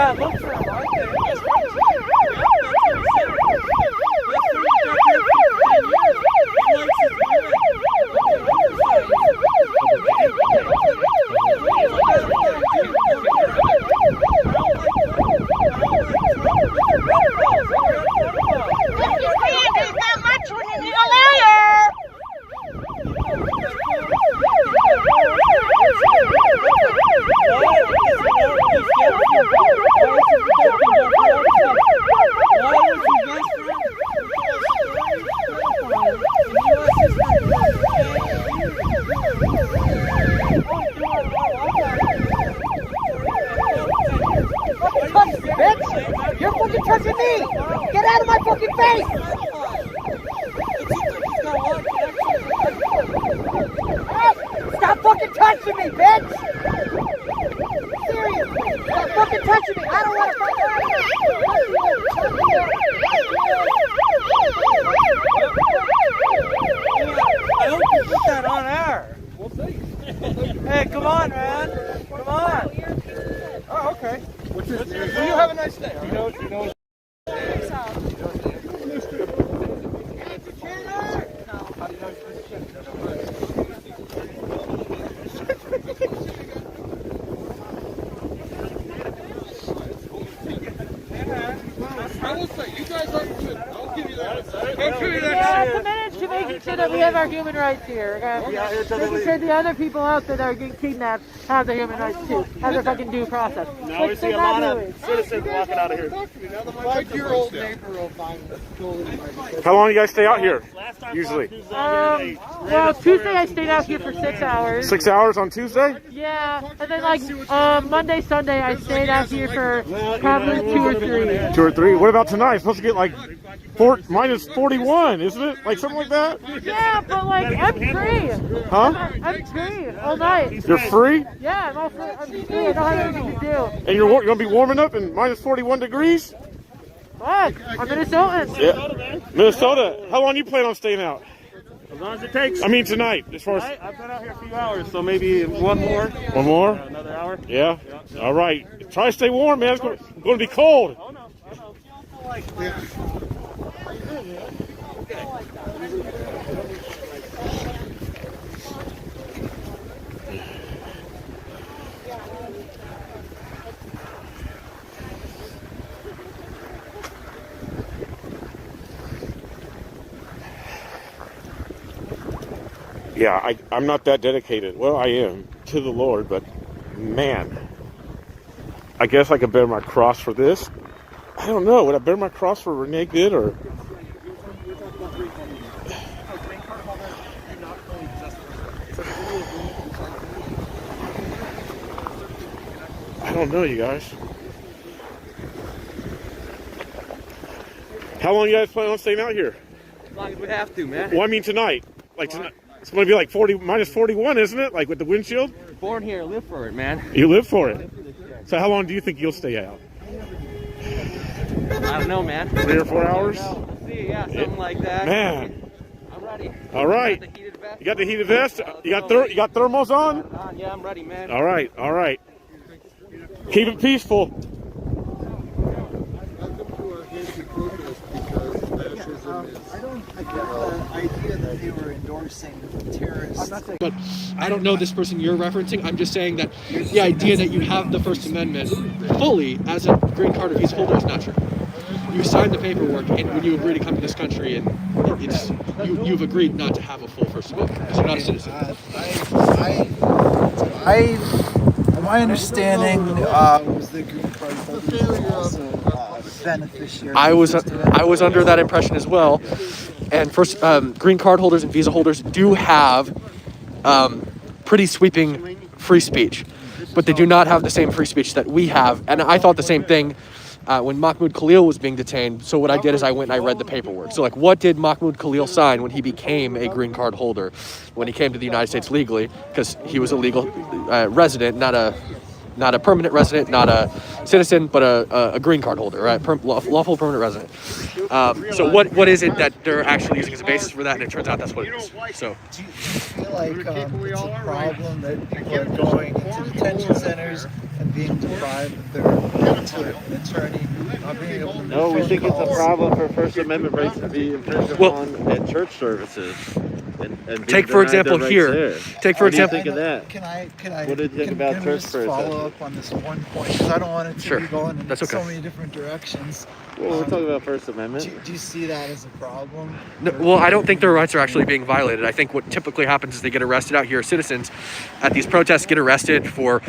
gotta look for him, aren't they? You're fucking touching me! Get out of my fucking face! Stop fucking touching me, bitch! Seriously! Stop fucking touching me! I don't want to fucking... I hope you put that on air. We'll see. Hey, come on, man. Come on. Oh, okay. Well, you have a nice day. You know. I will say, you guys are good. I'll give you that. We're committed to making sure that we have our human rights here. Making sure the other people out there that are getting kidnapped have their human rights too. Have their fucking due process. Now we see a lot of citizens walking out of here. 5-year-old neighbor will find How long do you guys stay out here? Usually? Well, Tuesday I stayed out here for 6 hours. 6 hours on Tuesday? Yeah, and then like Monday, Sunday I stayed out here for probably 2 or 3. 2 or 3. What about tonight? It's supposed to get like minus 41, isn't it? Like something like that? Yeah, but like I'm free. Huh? I'm free all night. You're free? Yeah, I'm all free. I'm free. I don't have anything to do. And you're going to be warming up in minus 41 degrees? Fuck, I'm Minnesotan. Yeah. Minnesota. How long you plan on staying out? As long as it takes. I mean tonight, as far as... I've been out here a few hours, so maybe one more. One more? Another hour. Yeah? All right. Try to stay warm, man. It's going to be cold. Oh, no. Yeah, I'm not that dedicated. Well, I am to the Lord, but man, I guess I could bear my cross for this. I don't know. Would I bear my cross for Renee Good or? I don't know, you guys. How long you guys plan on staying out here? As long as we have to, man. Well, I mean tonight. Like tonight. It's going to be like 40 minus 41, isn't it? Like with the windshield? Born here, live for it, man. You live for it. So how long do you think you'll stay out? I don't know, man. 3 or 4 hours? We'll see, yeah, something like that. Man. I'm ready. All right. You got the heated vest? You got thermals on? Yeah, I'm ready, man. All right. All right. Keep it peaceful. I get the idea that they were endorsing terrorists. But I don't know this person you're referencing. I'm just saying that the idea that you have the First Amendment fully as a green card or visa holder is not true. You signed the paperwork, and when you agree to come to this country, and you've agreed not to have a full First Amendment because you're not a citizen. My understanding was the green card holders were also beneficiaries. I was under that impression as well. And first, green card holders and visa holders do have pretty sweeping free speech, but they do not have the same free speech that we have. And I thought the same thing when Mahmoud Khalil was being detained. So what I did is I went and I read the paperwork. So like, what did Mahmoud Khalil sign when he became a green card holder, when he came to the United States legally? Because he was a legal resident, not a permanent resident, not a citizen, but a green card holder, right? Lawful permanent resident. So what is it that they're actually using as a basis for that? And it turns out that's what it is. So Do you feel like it's a problem that people are going into detention centers and being deprived of their right to an attorney, not being able to make No, we phone think it's a calls. problem for First Amendment rights to be infringed upon at church services. And Take, being for denied their example, rights here. there. Take, for What do you example, think of that? Can I? What do you think about can we church just protesters? follow up on this one point? Because I don't want it to Sure. be going in That's okay. so many different directions. Well, we're talking about First Amendment. Do you see that as a problem? No, well, I don't think their rights are actually being violated. I think what typically happens is they get arrested out here. Citizens at these protests get arrested for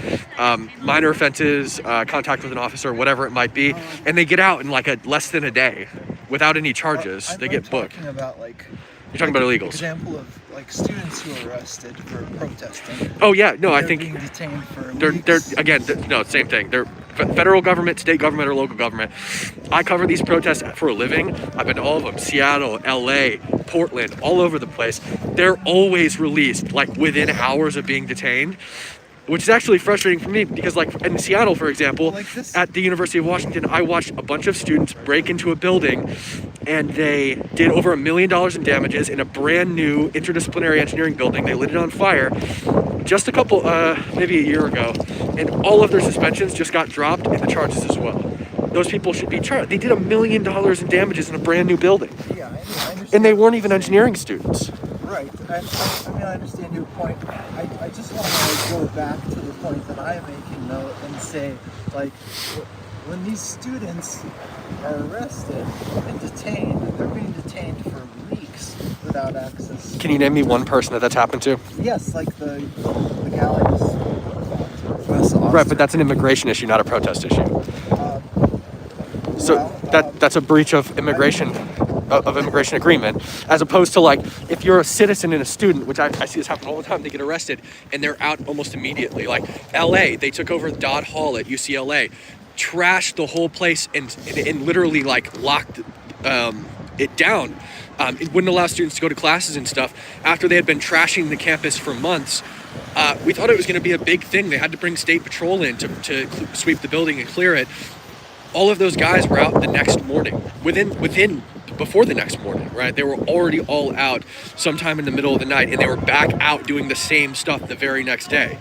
minor offenses, contact with an officer, whatever it might be, and they get out in like less than a day without any charges. They get booked. I'm talking about like. You're talking about illegals. Example of like students who are arrested for protesting. Oh yeah, no, I They're think being detained for they're weeks. again no, same thing. They're federal government, state government, or local government. I cover these protests for a living. I've been to all of them: Seattle, LA, Portland, all over the place. They're always released like within hours of being detained, which is actually frustrating for me because, like in Seattle, for example, Like this- at the University of Washington, I watched a bunch of students break into a building, and they did over $1 million in damages in a brand new interdisciplinary engineering building. They lit it on fire just a couple, maybe a year ago, and all of their suspensions just got dropped and the charges as well. Those people should be charged. They did $1 million in damages in a brand new building, Yeah, I understand. and they weren't even engineering students. Right. I mean, I understand your point. I just want to go back to the point that I'm making, though, and say, like, when these students are arrested and detained, they're being detained for weeks without access. Can you name me one person that's happened to? Yes, like the gal I just spoke about. Right, but that's an immigration issue, not a protest issue. So Well, that's a breach of immigration agreement, as opposed to like if you're a citizen and a student, which I see this happen all the time. They get arrested and they're out almost immediately. Like LA, they took over Dodd Hall at UCLA, trashed the whole place and literally like locked it down. It wouldn't allow students to go to classes and stuff after they had been trashing the campus for months. We thought it was going to be a big thing. They had to bring state patrol in to sweep the building and clear it. All of those guys were out the next morning, before the next morning, right? They were already all out sometime in the middle of the night, and they were back out doing the same stuff the very next day.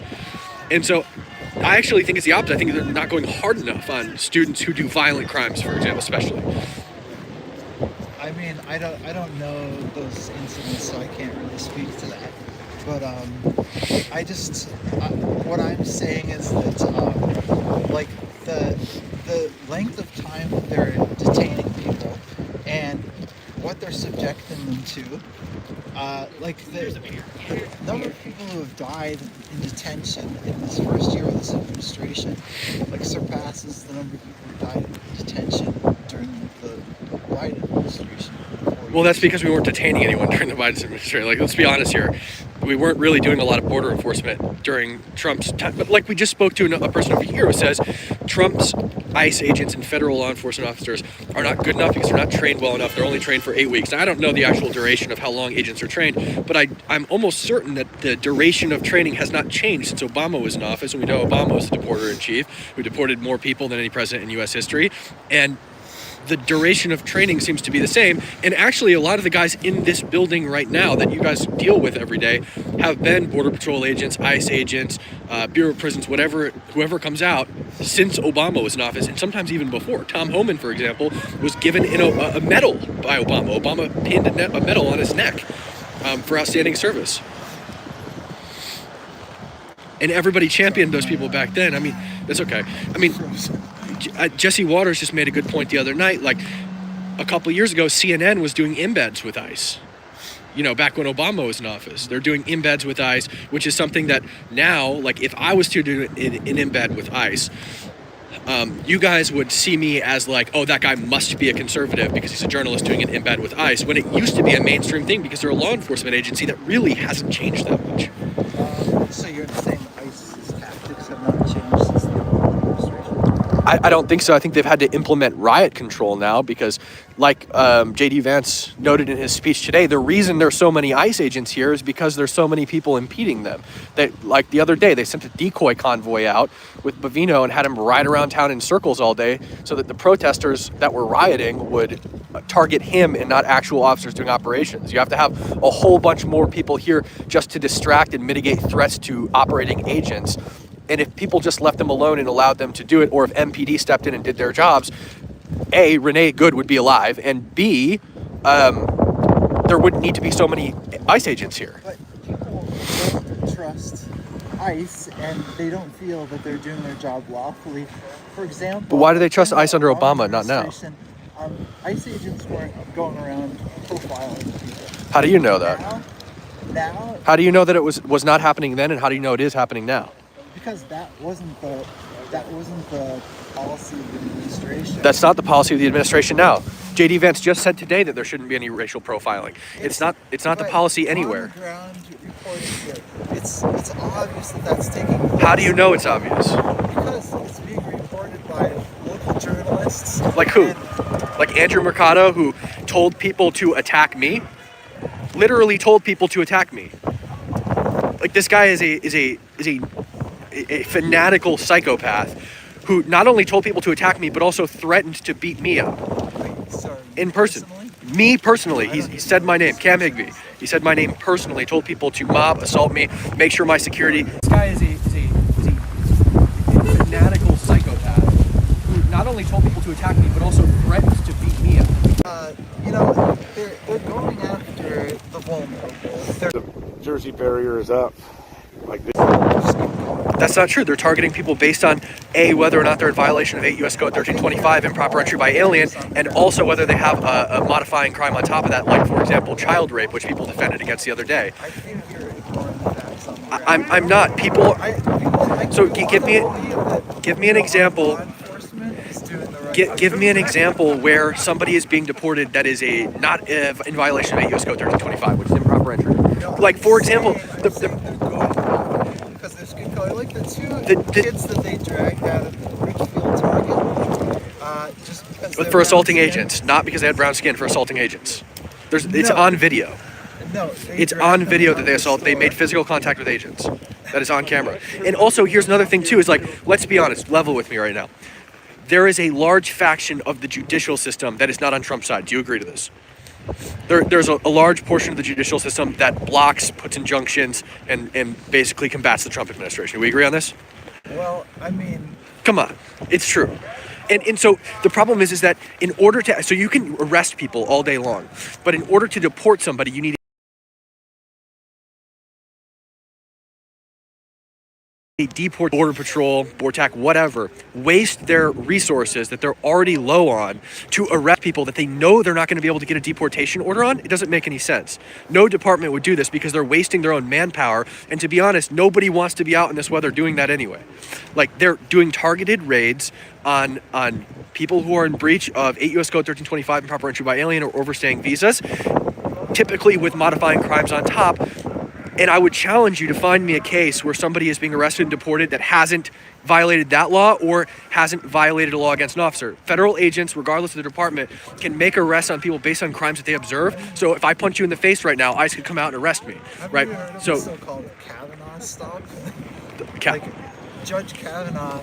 And so I actually think it's the opposite. I think they're not going hard enough on students who do violent crimes, for example, especially. I mean, I don't know those incidents, so I can't really speak to that. But what I'm saying is that like the length of time that they're detaining people and what they're subjecting them to, like the number of people who have died in detention in this first year of this administration, like surpasses the number of people who died in detention during the Biden administration. Well, that's because we weren't detaining anyone during the Biden administration. Like, let's be honest here. We weren't really doing a lot of border enforcement during Trump's time. But like we just spoke to a person over here who says Trump's ICE agents and federal law enforcement officers are not good enough because they're not trained well enough. They're only trained for 8 weeks. Now, I don't know the actual duration of how long agents are trained, but I'm almost certain that the duration of training has not changed since Obama was in office. And we know Obama was the deporter-in-chief who deported more people than any president in U.S. history. And the duration of training seems to be the same. And actually, a lot of the guys in this building right now that you guys deal with every day have been Border Patrol agents, ICE agents, Bureau of Prisons, whoever comes out since Obama was in office, and sometimes even before. Tom Homan, for example, was given a medal by Obama. Obama pinned a medal on his neck for outstanding service. And everybody championed those people back then. I mean, that's okay. I mean, Jesse Waters just made a good point the other night. Like a couple of years ago, CNN was doing embeds with ICE. You know, back when Obama was in office, they're doing embeds with ICE, which is something that now, like if I was to do an embed with ICE, you guys would see me as like, oh, that guy must be a conservative because he's a journalist doing an embed with ICE, when it used to be a mainstream thing because they're a law enforcement agency that really hasn't changed that much. So you're saying ICE's tactics have not changed since the Obama administration? I don't think so. I think they've had to implement riot control now because, like J.D. Vance noted in his speech today, the reason there's so many ICE agents here is because there's so many people impeding them. That, like the other day, they sent a decoy convoy out with Bovino and had him ride around town in circles all day so that the protesters that were rioting would target him and not actual officers doing operations. You have to have a whole bunch more people here just to distract and mitigate threats to operating agents. And if people just left them alone and allowed them to do it, or if MPD stepped in and did their jobs, A, Renee Good would be alive, and B, there wouldn't need to be so many ICE agents here. But people don't trust ICE, and they don't feel that they're doing their job lawfully. For example, But why do they trust in the ICE under Obama Obama, not now? administration, ICE agents weren't going around profiling people. How do you know that? Now, How do you know that it was not happening then, and how do you know it is happening now? because that wasn't the policy of the administration. That's not the policy of the administration now. J.D. Vance just said today that there shouldn't be any racial profiling. It's not the policy anywhere. On the ground reporting here, it's obvious that that's taking place. How do you know it's obvious? Because it's being reported by local journalists. Like who? And Like Andrew Mercado, who told people to attack me? Literally told people to attack me. Like, this guy is a fanatical psychopath who not only told people to attack me, but also threatened to beat me up sorry, in person. personally? Me personally. He said my name, Cam Higbee. He said my name personally, told people to mob, assault me, make sure my security. This guy is a fanatical psychopath who not only told people to attack me, but also threatened to beat me up. They're going after the vulnerable. The Jersey barrier is up. Like this. That's not true. They're targeting people based on A, whether or not they're in violation of 8 U.S. Code 1325, improper entry by alien, and also whether they have a modifying crime on top of that, like, for example, child rape, which people defended against the other day. I think you're ignoring the facts on the ground. I'm not. People. So give me an example. Law enforcement is doing the right Give me an example where somebody is being deported that is not in violation of 8 U.S. Code 1325, which is improper entry. Like, for example, because there's good color. Like the two kids that they dragged out of the Richfield Target, just because they're for assaulting brown skin. agents, not because they had brown skin, for assaulting agents. It's on video. No, It's on video that they assault. They made physical contact with agents. That is on camera. And also, here's another thing too. Is like, let's be honest. Level with me right now. There is a large faction of the judicial system that is not on Trump's side. Do you agree to this? There's a large portion of the judicial system that blocks, puts injunctions, and basically combats the Trump administration. Do we agree on this? Well, I mean, Come on, it's true. And so the problem is that in order to, so you can arrest people all day long, but in order to deport somebody, you need deport, border patrol, BORTAC, whatever, waste their resources that they're already low on to arrest people that they know they're not going to be able to get a deportation order on. It doesn't make any sense. No department would do this because they're wasting their own manpower. And to be honest, nobody wants to be out in this weather doing that anyway. Like, they're doing targeted raids on people who are in breach of 8 U.S. Code 1325, improper entry by alien, or overstaying visas, typically with modifying crimes on top. And I would challenge you to find me a case where somebody is being arrested and deported that hasn't violated that law or hasn't violated a law against an officer. Federal agents, regardless of the department, can make arrests on people based on crimes that they observe. So if I punch you in the face right now, ICE could come out and arrest me, right? have you heard of So the so-called Kavanaugh stop? Ca- Like, Judge Kavanaugh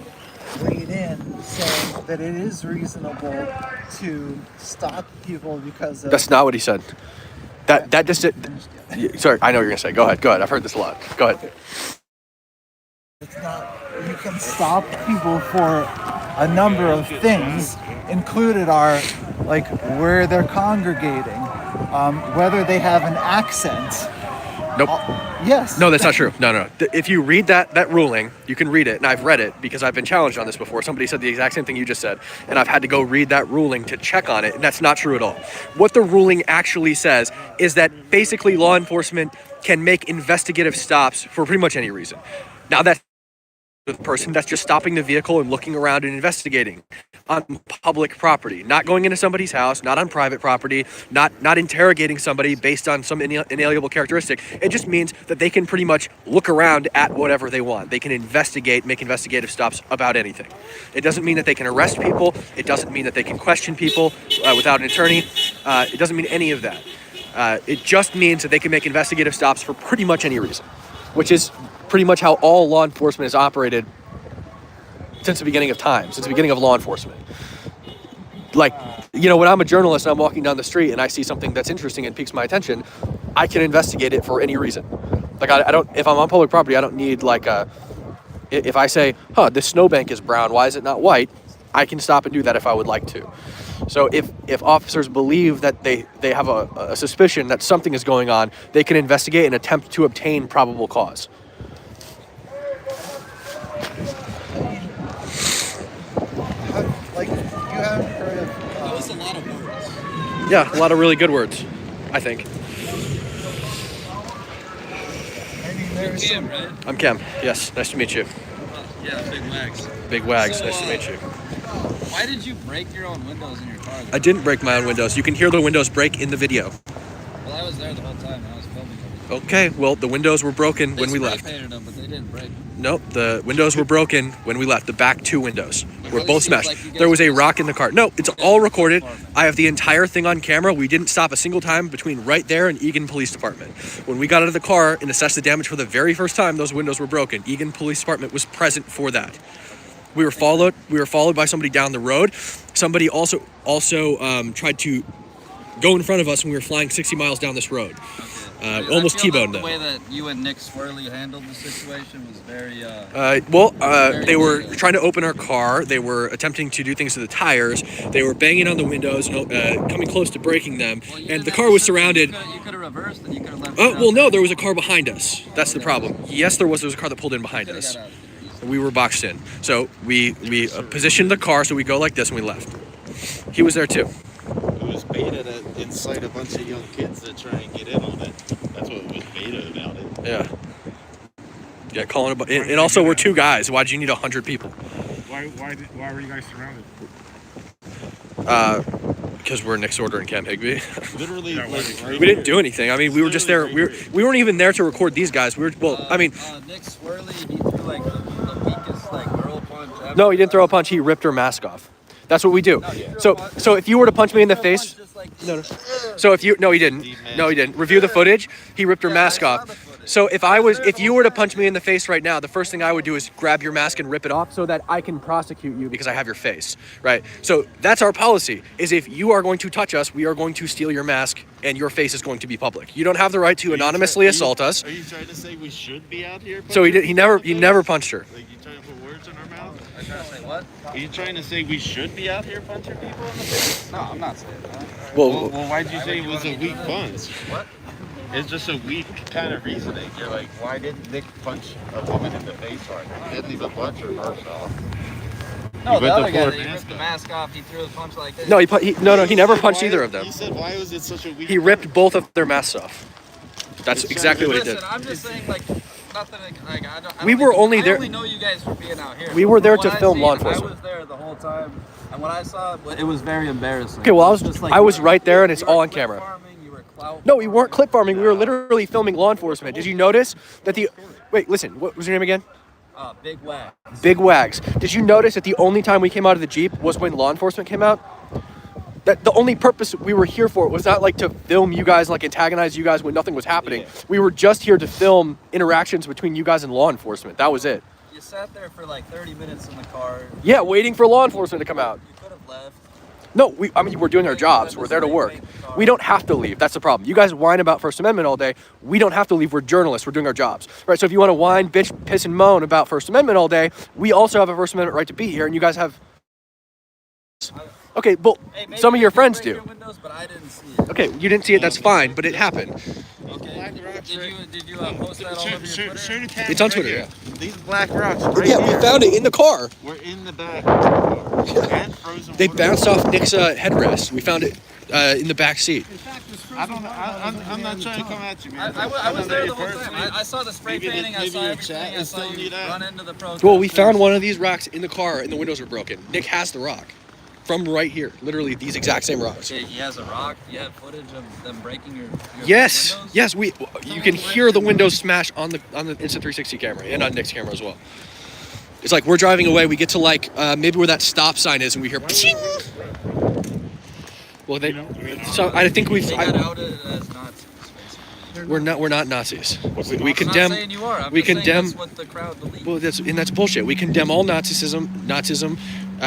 weighed in saying that it is reasonable to stop people because of... that's not what he said. That just sorry, I know what you're gonna say. Go ahead. I've heard this a lot. Go ahead. It's not, you can stop people for a number of things. Included are like where they're congregating, whether they have an accent. Nope. Yes. No, that's not true. No. If you read that ruling, you can read it, and I've read it because I've been challenged on this before. Somebody said the exact same thing you just said, and I've had to go read that ruling to check on it, and that's not true at all. What the ruling actually says is that basically law enforcement can make investigative stops for pretty much any reason. Now, that's the person that's just stopping the vehicle and looking around and investigating on public property, not going into somebody's house, not on private property, not interrogating somebody based on some inalienable characteristic. It just means that they can pretty much look around at whatever they want. They can investigate, make investigative stops about anything. It doesn't mean that they can arrest people. It doesn't mean that they can question people without an attorney. It doesn't mean any of that. It just means that they can make investigative stops for pretty much any reason, which is pretty much how all law enforcement has operated since the beginning of time, since the beginning of law enforcement. Like, you know, when I'm a journalist and I'm walking down the street and I see something that's interesting and piques my attention, I can investigate it for any reason. Like, I don't, if I'm on public property, I don't need like a if I say, this snowbank is brown, why is it not white? I can stop and do that if I would like to. So if officers believe that they have a suspicion that something is going on, they can investigate and attempt to obtain probable cause. Like, you haven't heard of... That was a lot of words. Yeah, a lot of really good words, I think. I mean, there's Cam, right? I'm Cam. Yes, nice to meet you. Yeah, Big Wags. Big Wags, So, nice to meet you. Why did you break your own windows in your car? I didn't break my own windows. You can hear the windows break in the video. Well, I was there the whole time. I was filming everything. Okay, well, the windows were broken when we left. They painted them, but they didn't break. Nope, the windows were broken when we left. The back two windows were really both seems smashed. like you guys There was a were rock in the car. No, it's all recorded. I have the entire thing on camera. We didn't stop a single time between right there and Eagan Police Department. When we got out of the car and assessed the damage for the very first time, those windows were broken. Eagan Police Department was present for that. We were followed by somebody down the road. Somebody also tried to go in front of us when we were flying 60 miles down this road. Almost T-boned them. The way that you and Nick Swirly handled the situation was very... They were trying to open our car. They were attempting to do things to the tires. They were banging on the windows, coming close to breaking them. And the car was surrounded. You could have reversed and you could have left. Oh, well, no, there was a car behind us. That's the problem. Yes, there was a car that pulled in behind us. We were boxed in. So we positioned the car so we go like this and we left. He was there too. It was beta to incite a bunch of young kids to try and get in on it. That's what was beta about it. Yeah. Yeah, calling about. And also, we're two guys. Why did you need 100 people? Why were you guys surrounded? Because we're next order in Camp Higbee. Literally, We didn't do anything. I mean, we were just there. We weren't even there to record these guys. Nick Swirly, he threw like the weakest girl punch ever. No, he didn't throw a punch. He ripped her mask off. That's what we do. So if you were to punch me in the face, no. So he didn't. Review the footage. He ripped her mask off. So if you were to punch me in the face right now, the first thing I would do is grab your mask and rip it off so that I can prosecute you because I have your face, right? So that's our policy, is if you are going to touch us, we are going to steal your mask and your face is going to be public. You don't have the right to anonymously assault us. Are you trying to say we should be out here? So he never punched her. Like, you trying to put words in our mouth? I'm trying to say what? Are you trying to say we should be out here punching people in the face? No, I'm not saying that. Well, why'd you say it was a weak punch? What? It's just a weak kind of reasoning. You're like, why didn't Nick punch a woman in the face hard? He didn't even punch her first off. No, the other guy, he ripped the mask off, he threw a punch like this. No, he never punched either of them. He said, why was it such a weak He ripped both of their masks off. That's exactly what he did. Listen, I'm just saying, nothing, I only know you guys for being out here. We were there From to what film I've law seen, enforcement. I was there the whole time, and what I saw, it was very embarrassing. Okay, well, I was you were- right there, and it's you were all on clip camera. farming, you were clout No, we weren't farming. clip farming. We were literally filming law enforcement. Did you notice that Wait, listen. What was your name again? Big Wag. Big Wags. Did you notice that the only time we came out of the Jeep was when law enforcement came out? That the only purpose we were here for was not to film you guys, antagonize you guys when nothing was happening. Yeah. We were just here to film interactions between you guys and law enforcement. That was it. You sat there for 30 minutes in the car. Yeah, waiting for law enforcement to come out. You could have left. No, we're doing our jobs. We're there to work. We don't have to leave. That's the problem. You guys whine about First Amendment all day. We don't have to leave. We're journalists. We're doing our jobs. Right? So if you want to whine, bitch, piss, and moan about First Amendment all day, we also have a First Amendment right to be here, and you guys have... Okay, but Hey, some of maybe your you friends break do. your windows, but I didn't see it. Okay, you didn't see it. That's fine, but it happened. Okay. Did you post that all over your Twitter? It's on Twitter, yeah. These black rocks right Yeah, we here. found it in the car. We're in the back. And frozen They water. bounced off Nick's headrest. We found it in the back seat. I'm not trying to come at you, man. I was there the whole time. I saw the spray painting. I saw your everything. chat I is saw telling you you that. run into the protest. Well, we found one of these rocks in the car, and the windows were broken. Nick has the rock. From right here. Literally these exact same rocks. Okay, he has a rock. You have footage of them breaking your Yes, windows? yes. You can hear the windows smash on the Instant 360 camera and on Nick's camera as well. It's like we're driving away. We get to maybe where that stop sign is, and we hear. Pshing! Well, so I think They got outed as Nazis. we're not Nazis. We I'm not condemn. saying you are. I'm we just saying condemn. that's what the crowd believes. Well, that's bullshit. We condemn all Nazism.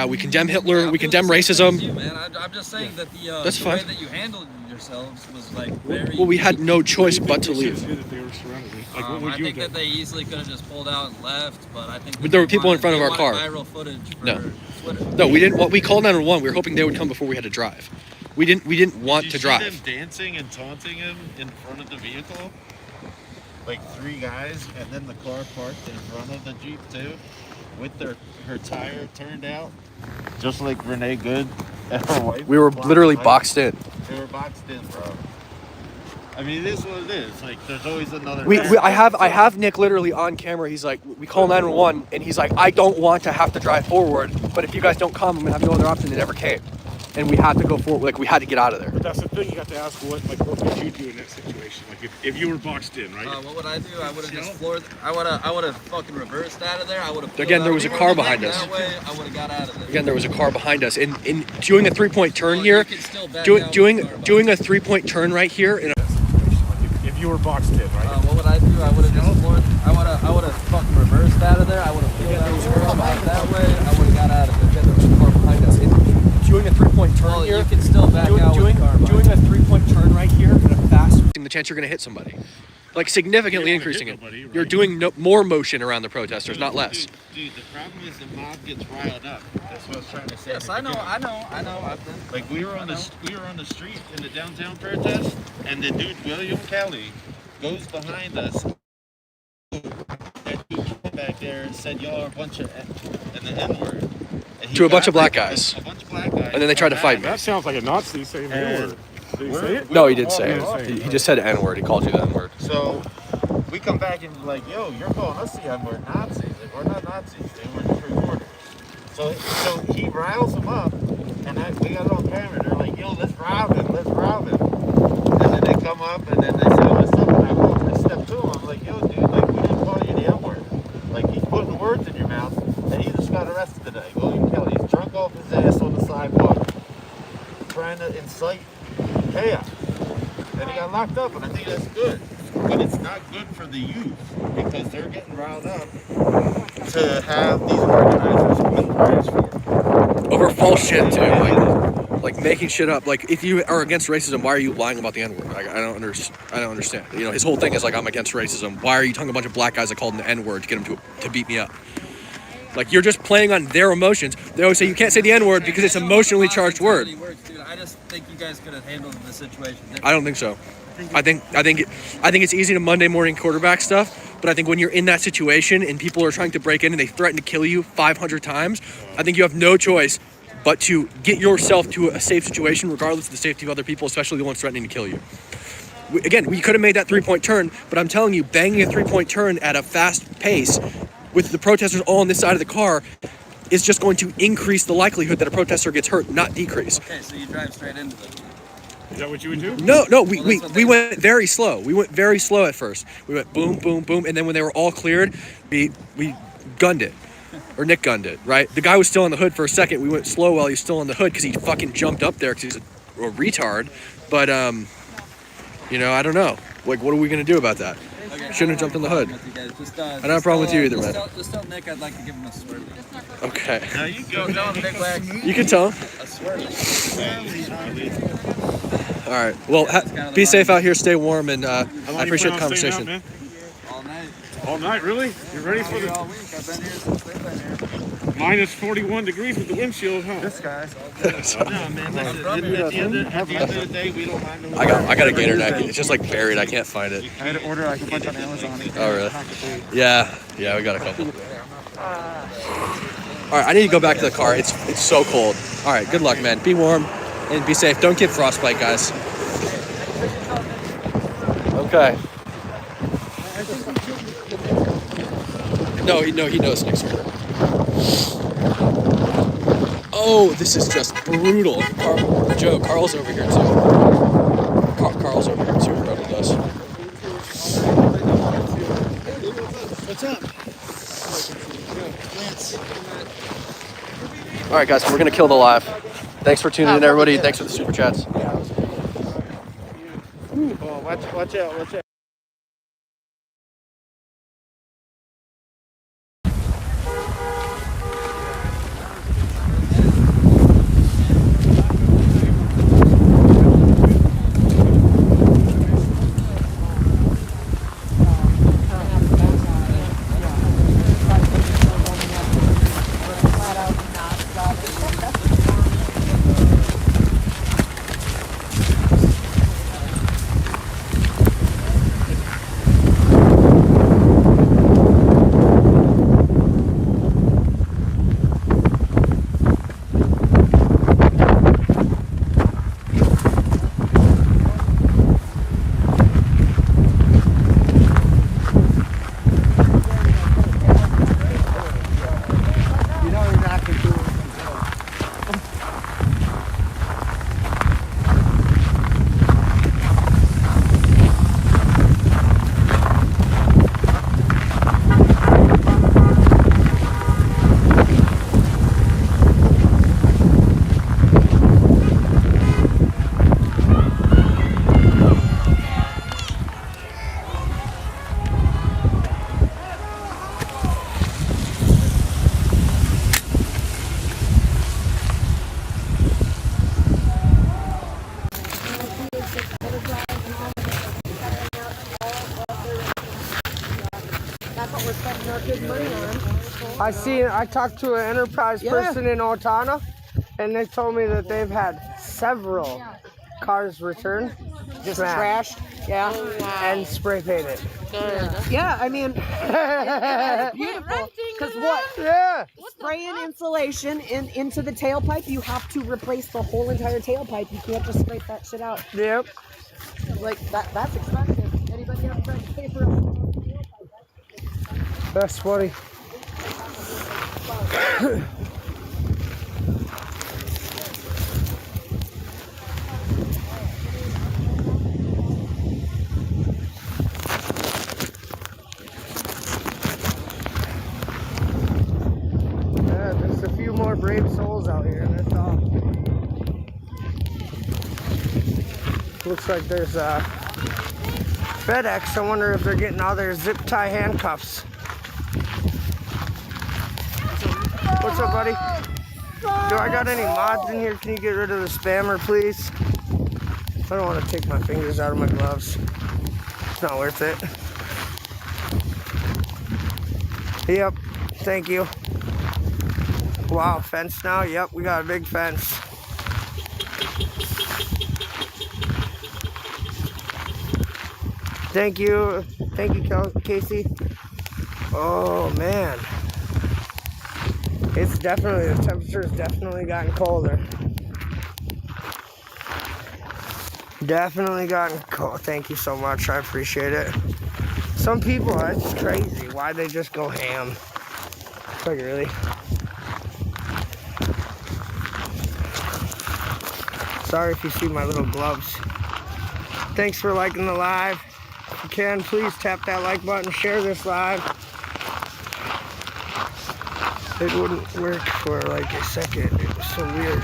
We condemn Hitler. We condemn racism. You, man. I'm just saying that That's the fine. way that you handled yourselves was like very. Well, we had no choice but to leave. I think that they easily could have just pulled out and left, but I think. But there were people in front of our car. Viral footage for Twitter. No, we didn't. What we called 911. We were hoping they would come before we had to drive. We didn't want to drive. Did you see them dancing and taunting him in front of the vehicle? Like 3 guys, and then the car parked in front of the Jeep too, with her tire turned out, just like Renee Good and her wife. We were literally boxed in. They were boxed in, bro. I mean, it is what it is. Like, there's always another. I have Nick literally on camera. He's like, we call 911, and he's like, I don't want to have to drive forward, but if you guys don't come, I'm gonna have no other option. They never came, and we had to go forward. Like, we had to get out of there. But that's the thing. You have to ask what would you do in that situation? Like if you were boxed in, right? What would I do? I would have just floored. I would have fucking reversed out of there. I would have. Again, there was a car behind us. That way, I would have got out of there. Again, there was a car behind us, and in doing a 3-point turn here, doing a 3-point turn right here. In a, if you were boxed in, right? What would I do? I would have just floored. I would have fucking reversed out of there. I would have peeled out that way. I would have got out of there. Again, there was a car behind us. Doing a 3-point turn here. You can still back out with the car doing a 3-point turn right here in a fast. The chance you're going to hit somebody, like significally increasing it. Nobody, right? You're doing more motion around the protesters, not less. Dude, the problem is the mob gets riled up. That's what I was trying to say. Yes, I know. I've been. Like we were on the street in the downtown protest, and the dude William Kelly goes behind us. That dude came back there and said, "Y'all are a bunch of," and the N-word. To a bunch of black guys. A bunch of black guys. And then they tried to fight me. That sounds like a Nazi saying the N-word. Did he say it? No, he did say it. He just said N-word. He called you the N-word. So we come back and like, yo, you're calling us the N-word Nazis. Like, we're not Nazis, dude. We're just reporters. So he riles them up, and we got it on camera. They're like, yo, let's rob him. And then they come up, and then they say, let's step. And I walk and step to him. I'm like, yo, dude, like, we didn't call you the N-word. Like, he's putting words in your mouth, and he just got arrested today. William Kelly, he's drunk off his ass on the sidewalk, trying to incite chaos. And he got locked up, and I think that's good. But it's not good for the youth, because they're getting riled up to have these organizers commit crimes for. Over false shit, too. Like making shit up. Like, if you are against racism, why are you lying about the N-word? Like, I don't understand. You know, his whole thing is like, I'm against racism. Why are you telling a bunch of black guys that called him the N-word to get him to beat me up? Like, you're just playing on their emotions. They always say you can't say the N-word because it's an emotionally charged word. I just think you guys could have handled the situation differently. I don't think so. I think it's easy to Monday morning quarterback stuff, but I think when you're in that situation and people are trying to break in and they threaten to kill you 500 times, I think you have no choice but to get yourself to a safe situation, regardless of the safety of other people, especially the ones threatening to kill you. We could have made that 3-point turn, but I'm telling you, banging a 3-point turn at a fast pace with the protesters all on this side of the car is just going to increase the likelihood that a protester gets hurt, not decrease. Okay, so you drive straight into them. Is that what you would do? No, we went very slow. We went very slow at first. We went boom, boom, boom, and then when they were all cleared, we gunned it. Or Nick gunned it, right? The guy was still on the hood for a second. We went slow while he was still on the hood because he fucking jumped up there because he's a retard. But, you know, I don't know. Like, what are we going to do about that? Okay, Shouldn't have jumped in the hood. I don't have a problem with you either, man. Just tell Nick I'd like to give him a swerve. Okay. Now you go. You can tell him. A swerve. All right. Well, be safe out here. Stay warm, and I appreciate the conversation. Out, All night. all night, really? You're ready for All the week. I've been here since they've been here. minus 41 degrees with the windshield, huh? This guy. No, man. Listen, at the end of the day, we don't mind. I got a gator neck. It's just like buried. I can't find it. I had to order like a bunch on Amazon. Oh, really? Yeah, we got a couple. All right, I need to go back to the car. It's so cold. All right, good luck, man. Be warm and be safe. Don't get frostbite, guys. Okay. No, he knows Nick's here. Oh, this is just brutal. Carl's over here too. Carl's over here too. Brother does. What's up? Lance. All right, guys, we're gonna kill the live. Thanks for tuning in, everybody. Thanks for the super chats. Oh, watch out. I talked to an enterprise person in Otana, and they told me that they've had several cars returned, Just trashed. Yeah. and spray painted. Yeah, I mean, it's beautiful. Because what? Yeah. Spraying insulation into the tailpipe, you have to replace the whole entire tailpipe. You can't just scrape that shit out. Yep. Like, that's expensive. Anybody ever tried to pay for a tailpipe? That's funny. Just a few more brave souls out here, and that's all. Looks like there's FedEx. I wonder if they're getting all their zip tie handcuffs. What's up, buddy? Do I got any mods in here? Can you get rid of the spammer, please? I don't want to take my fingers out of my gloves. It's not worth it. Yep. Thank you. Wow, fence now? Yep, we got a big fence. Thank you. Thank you, Casey. Oh, man. It's definitely, the temperature's definitely gotten colder. Definitely gotten cold. Thank you so much. I appreciate it. Some people, it's crazy. Why they just go ham? It's like, really? Sorry if you see my little gloves. Thanks for liking the live. If you can, please tap that like button, share this live. It wouldn't work for like a second. It was so weird.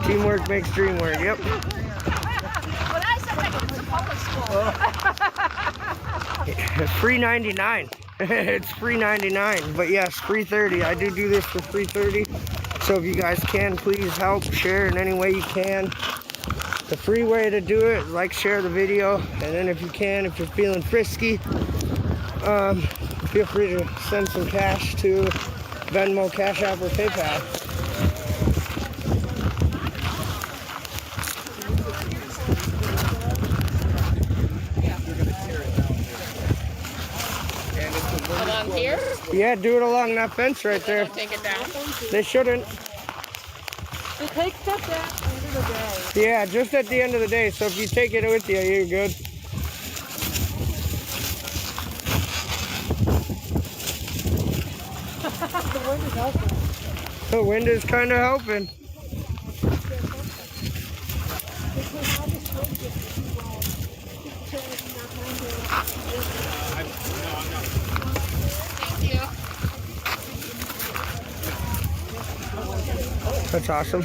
Teamwork makes dream work. Yep. When I said that, it was public school. It's free 99. It's free 99. But yes, free 30. I do this for free 30. So if you guys can, please help share in any way you can. The free way to do it, like, share the video, and then if you can, if you're feeling frisky, feel free to send some cash to Venmo, Cash App, or PayPal. Along here? Yeah, do it along that fence right there. Take it down? They shouldn't. It takes steps at the end of the day. Yeah, just at the end of the day. So if you take it with you, you're good. The wind is helping. The wind is kind of helping. Thank you. That's awesome.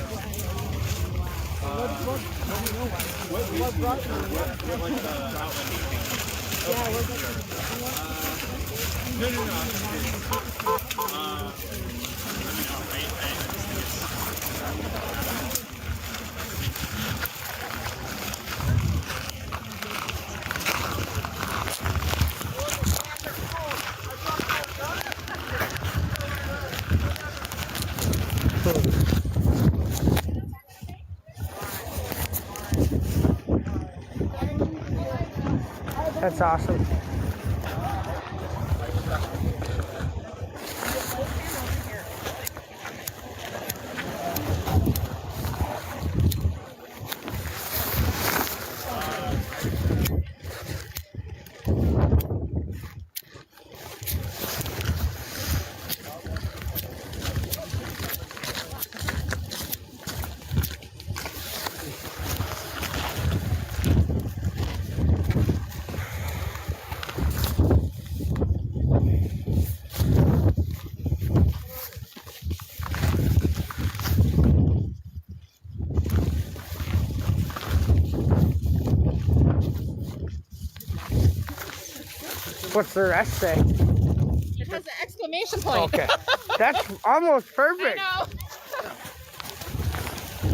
That's awesome. What's the rest say? It has an exclamation point. Okay. That's almost perfect. I know.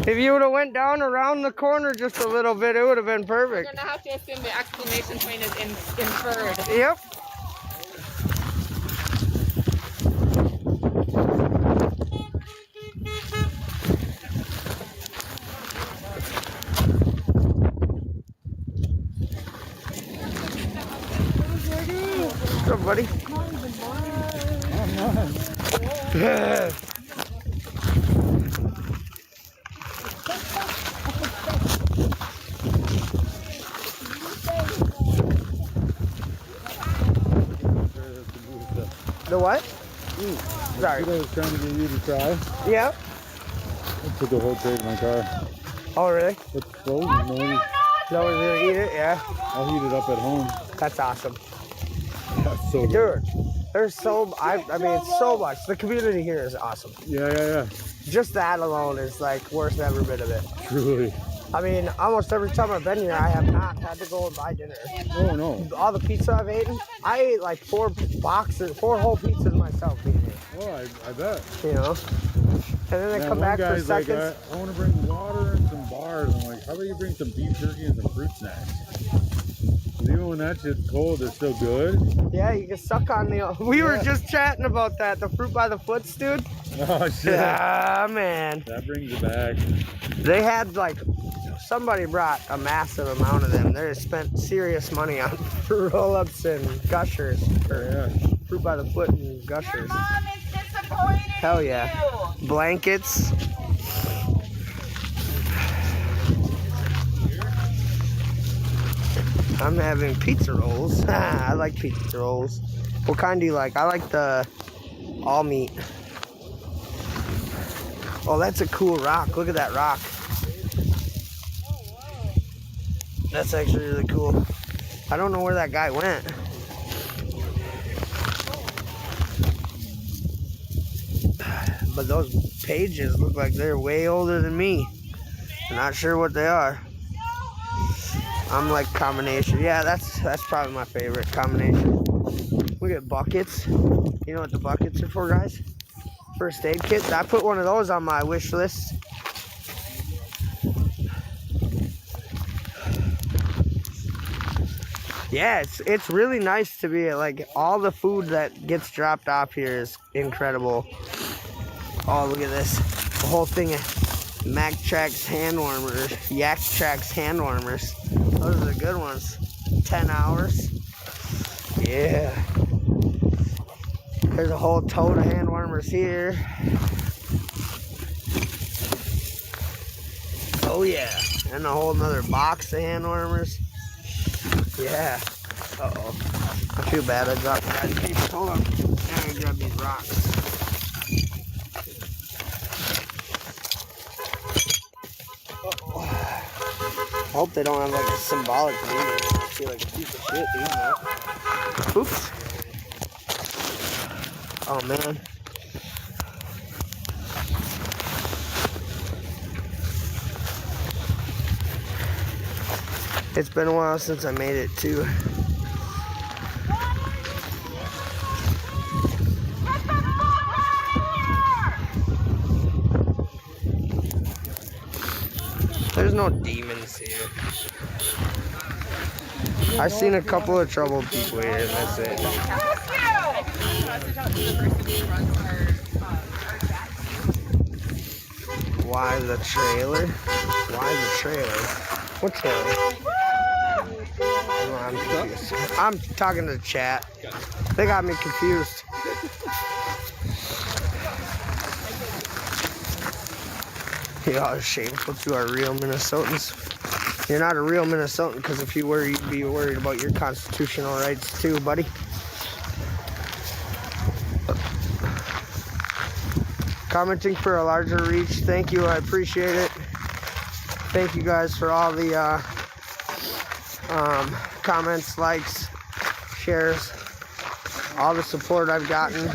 If you would have went down around the corner just a little bit, it would have been We're perfect. gonna have to assume the exclamation point is inferred. Yep. The what? Sorry. I was trying to get you to try. Yeah. I took a whole crate in my car. Oh, really? It's frozen. No one's gonna eat it? Yeah. I'll heat it up at home. That's awesome. That's so good. Dude, there's so, I mean, it's so much. The community here is awesome. Yeah. Just that alone is like worth every bit of it. Truly. I mean, almost every time I've been here, I have not had to go and buy dinner. Oh, no. All the pizza I've eaten, I ate like 4 whole pizzas myself being here. Oh, I bet. You know? And then they come back for seconds. Like, I want to bring water and some bars. I'm like, how about you bring some beef jerky and some fruit snacks? Even when that shit's cold, it's still good. Yeah, you can suck on the... We were just chatting about that, the fruit by the foots, dude. Oh, shit. Yeah, man. That brings it back. They had like... Somebody brought a massive amount of them. They spent serious money on roll-ups and gushers. Or fruit by the foot and gushers. Your mom is disappointed. Hell yeah. Blankets. I'm having pizza rolls. I like pizza rolls. What kind do you like? I like the all meat. Oh, that's a cool rock. Look at that rock. That's actually really cool. I don't know where that guy went. But those pages look like they're way older than me. I'm not sure what they are. I'm like combination. Yeah, that's probably my favorite combination. We get buckets. You know what the buckets are for, guys? First aid kits. I put one of those on my wish list. Yeah, it's really nice to be like all the food that gets dropped off here is incredible. Oh, look at this. The whole thing of Mac Trax hand warmers, Yak Trax hand warmers. Those are the good ones. 10 hours. Yeah. There's a whole tote of hand warmers here. Oh yeah. And a whole nother box of hand warmers. Yeah. Uh-oh. I feel bad. I dropped the guy's piece. Hold on. Now I grab these rocks. Uh-oh. I hope they don't have like a symbolic meaning. I feel like a piece of shit, dude. Oops. Oh man. It's been a while since I made it too. There's no demons here. I've seen a couple of troubled people here, and that's it. Why the trailer? Why the trailer? What trailer? I'm confused. I'm talking to the chat. They got me confused. Y'all are shameful to our real Minnesotans. You're not a real Minnesotan because if you were, you'd be worried about your constitutional rights too, buddy. Commenting for a larger reach. Thank you. I appreciate it. Thank you guys for all the comments, likes, shares, all the support I've gotten.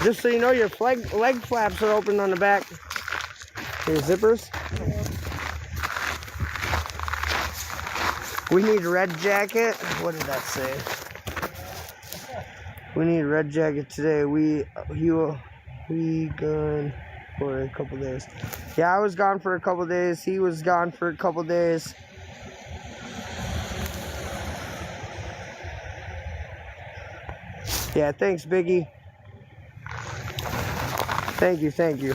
Just so you know, your leg flaps are open on the back. Your zippers. We need red jacket. What did that say? We need red jacket today. We gone for a couple days. Yeah, I was gone for a couple days. He was gone for a couple days. Yeah, thanks, Biggie. Thank you, thank you.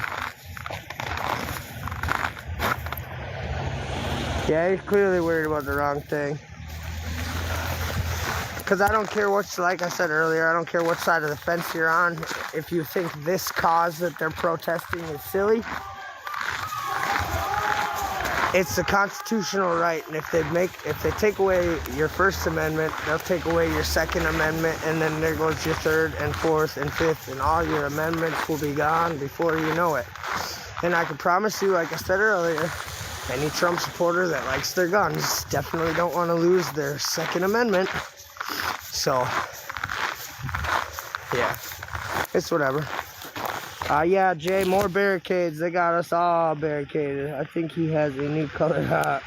Yeah, he's clearly worried about the wrong thing. Because I don't care which, like I said earlier, I don't care what side of the fence you're on. If you think this cause that they're protesting is silly, it's a constitutional right, and if they take away your First Amendment, they'll take away your Second Amendment, and then there goes your Third and Fourth and Fifth, and all your amendments will be gone before you know it. And I can promise you, like I said earlier, any Trump supporter that likes their guns definitely don't want to lose their Second Amendment. So, yeah, it's whatever. Yeah, Jay, more barricades. They got us all barricaded. I think he has a new color hat.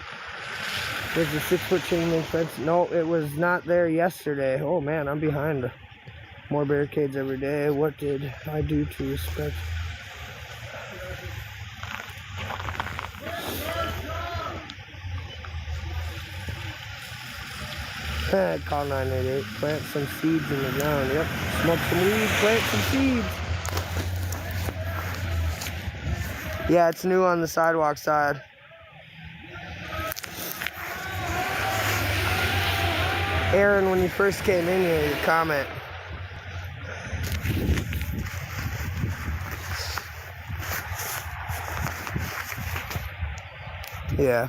Was the 6-foot chain link fence? No, it was not there yesterday. Oh man, I'm behind. More barricades every day. What did I do to respect? Call 988. Plant some seeds in the ground. Yep. Smoke some weed. Plant some seeds. Yeah, it's new on the sidewalk side. Aaron, when you first came in here, your comment. Yeah.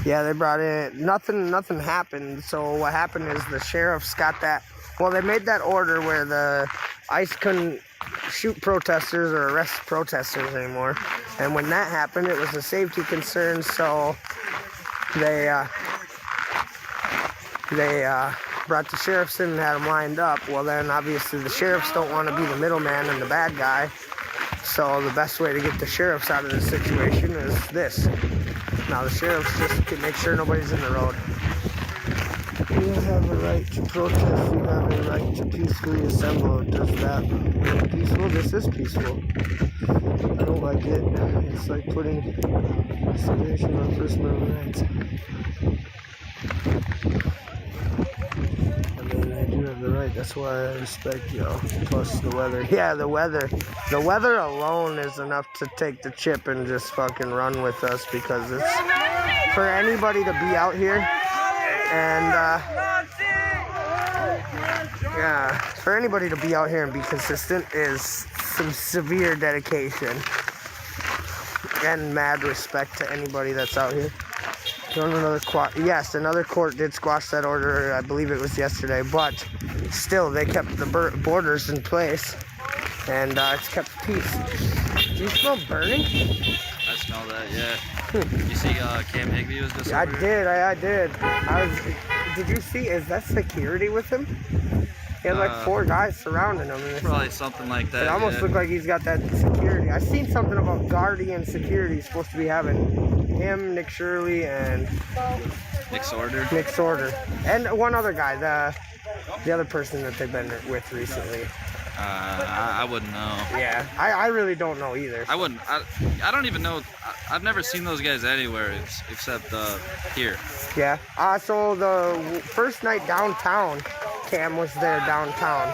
Yeah, they brought in, nothing happened. So what happened is the sheriff's got that, well, they made that order where the ICE couldn't shoot protesters or arrest protesters anymore. And when that happened, it was a safety concern, so they brought the sheriffs in and had them lined up. Well, then obviously the sheriffs don't want to be the middleman and the bad guy. So the best way to get the sheriffs out of this situation is this. Now the sheriffs just can make sure nobody's in the road. You have a right to protest. You have a right to peacefully assemble. Does that mean peaceful? This is peaceful. I don't like it. It's like putting excavation on First Amendment rights. I mean, I do have the right. That's why I respect y'all. Plus the weather. Yeah, the weather. The weather alone is enough to take the chip and just fucking run with us, because it's for anybody to be out here and yeah, for anybody to be out here and be consistent is some severe dedication and mad respect to anybody that's out here. Yes, another court did squash that order. I believe it was yesterday, but still they kept the borders in place, and it's kept peace. Do you smell burning? I smell that, yeah. You see Cam Higbee was just I did. Did you see, is that security with him? He had like 4 guys surrounding him. And probably something like that. It almost looked like he's got that security. I seen something about Guardian security supposed to be having him, Nick Shirley, and Nick Sorter. And one other guy, the other person that they've been with recently. I wouldn't know. Yeah, I really don't know either. I wouldn't. I don't even know. I've never seen those guys anywhere except here. Yeah. So the first night downtown, Cam was there downtown,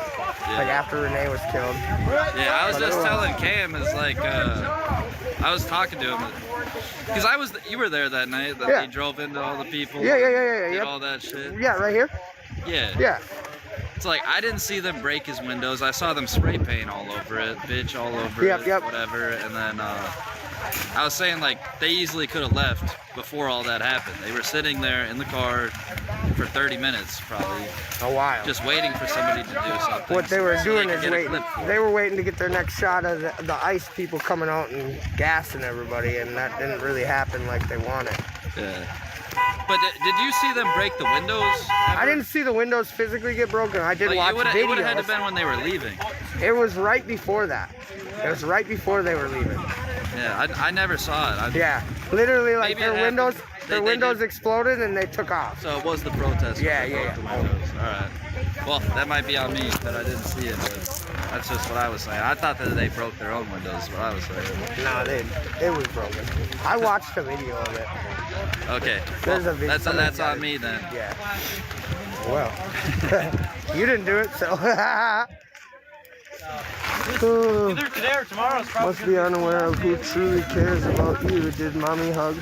like after Renee was killed. Yeah, I was just telling Cam, is like, I was talking to him, because you were there that night, that he drove into all the people. Yeah. Did all that shit. Yeah, right here? Yeah. Yeah. It's like, I didn't see them break his windows. I saw them spray paint all over it, bitch all over it, whatever. And then I was saying, like, they easily could have left before all that happened. They were sitting there in the car for 30 minutes, probably. A while. Just waiting for somebody to do something. What they were doing is waiting. They were waiting to get their next shot of the ICE people coming out and gassing everybody, and that didn't really happen like they wanted. Yeah. But did you see them break the windows? I didn't see the windows physically get broken. I did watch videos. It would have had to been when they were leaving. It was right before that. It was right before they were leaving. Yeah, I never saw it. Yeah, literally, like their windows exploded and they took off. So it was the protesters. Yeah. The windows. All right. Well, that might be on me that I didn't see it, but that's just what I was saying. I thought that they broke their own windows. What I was saying. No, it was broken. I watched a video of it. Okay. There's well, a video. That's on me then. Yeah. Well. You didn't do it, so. Either today or tomorrow is probably Must be unaware of who truly cares about you. Did mommy hug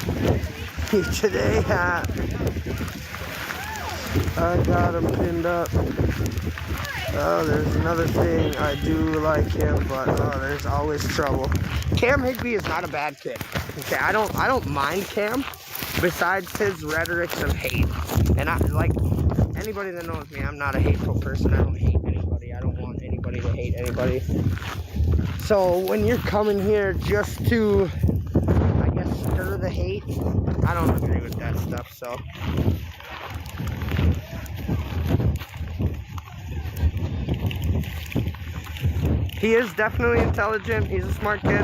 you today? I got him pinned up. Oh, there's another thing. I do like him, but oh, there's always trouble. Cam Higbee is not a bad kid. Okay, I don't mind Cam, besides his rhetorics of hate. And I like anybody that knows me, I'm not a hateful person. I don't hate anybody. I don't want anybody to hate anybody. So when you're coming here just to, I guess, stir the hate, I don't agree with that stuff. So. He is definitely intelligent. He's a smart kid.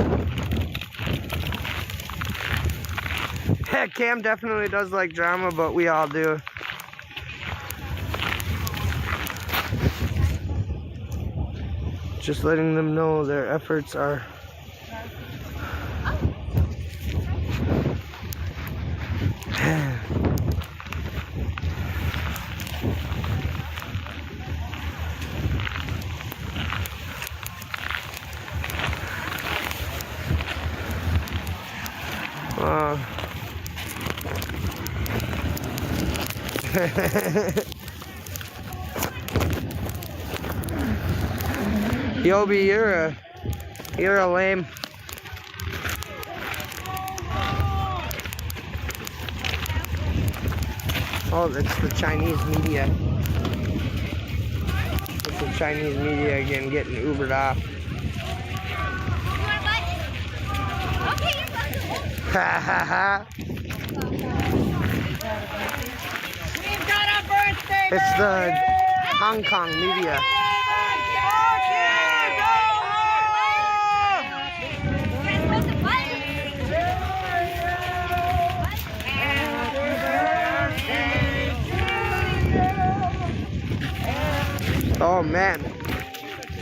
Cam definitely does like drama, but we all do. Just letting them know their efforts are Yobi, you're a lame. Oh, it's the Chinese media. It's the Chinese media again getting Ubered off. Ha ha ha. We've got a birthday. It's the Hong Kong media. Oh man.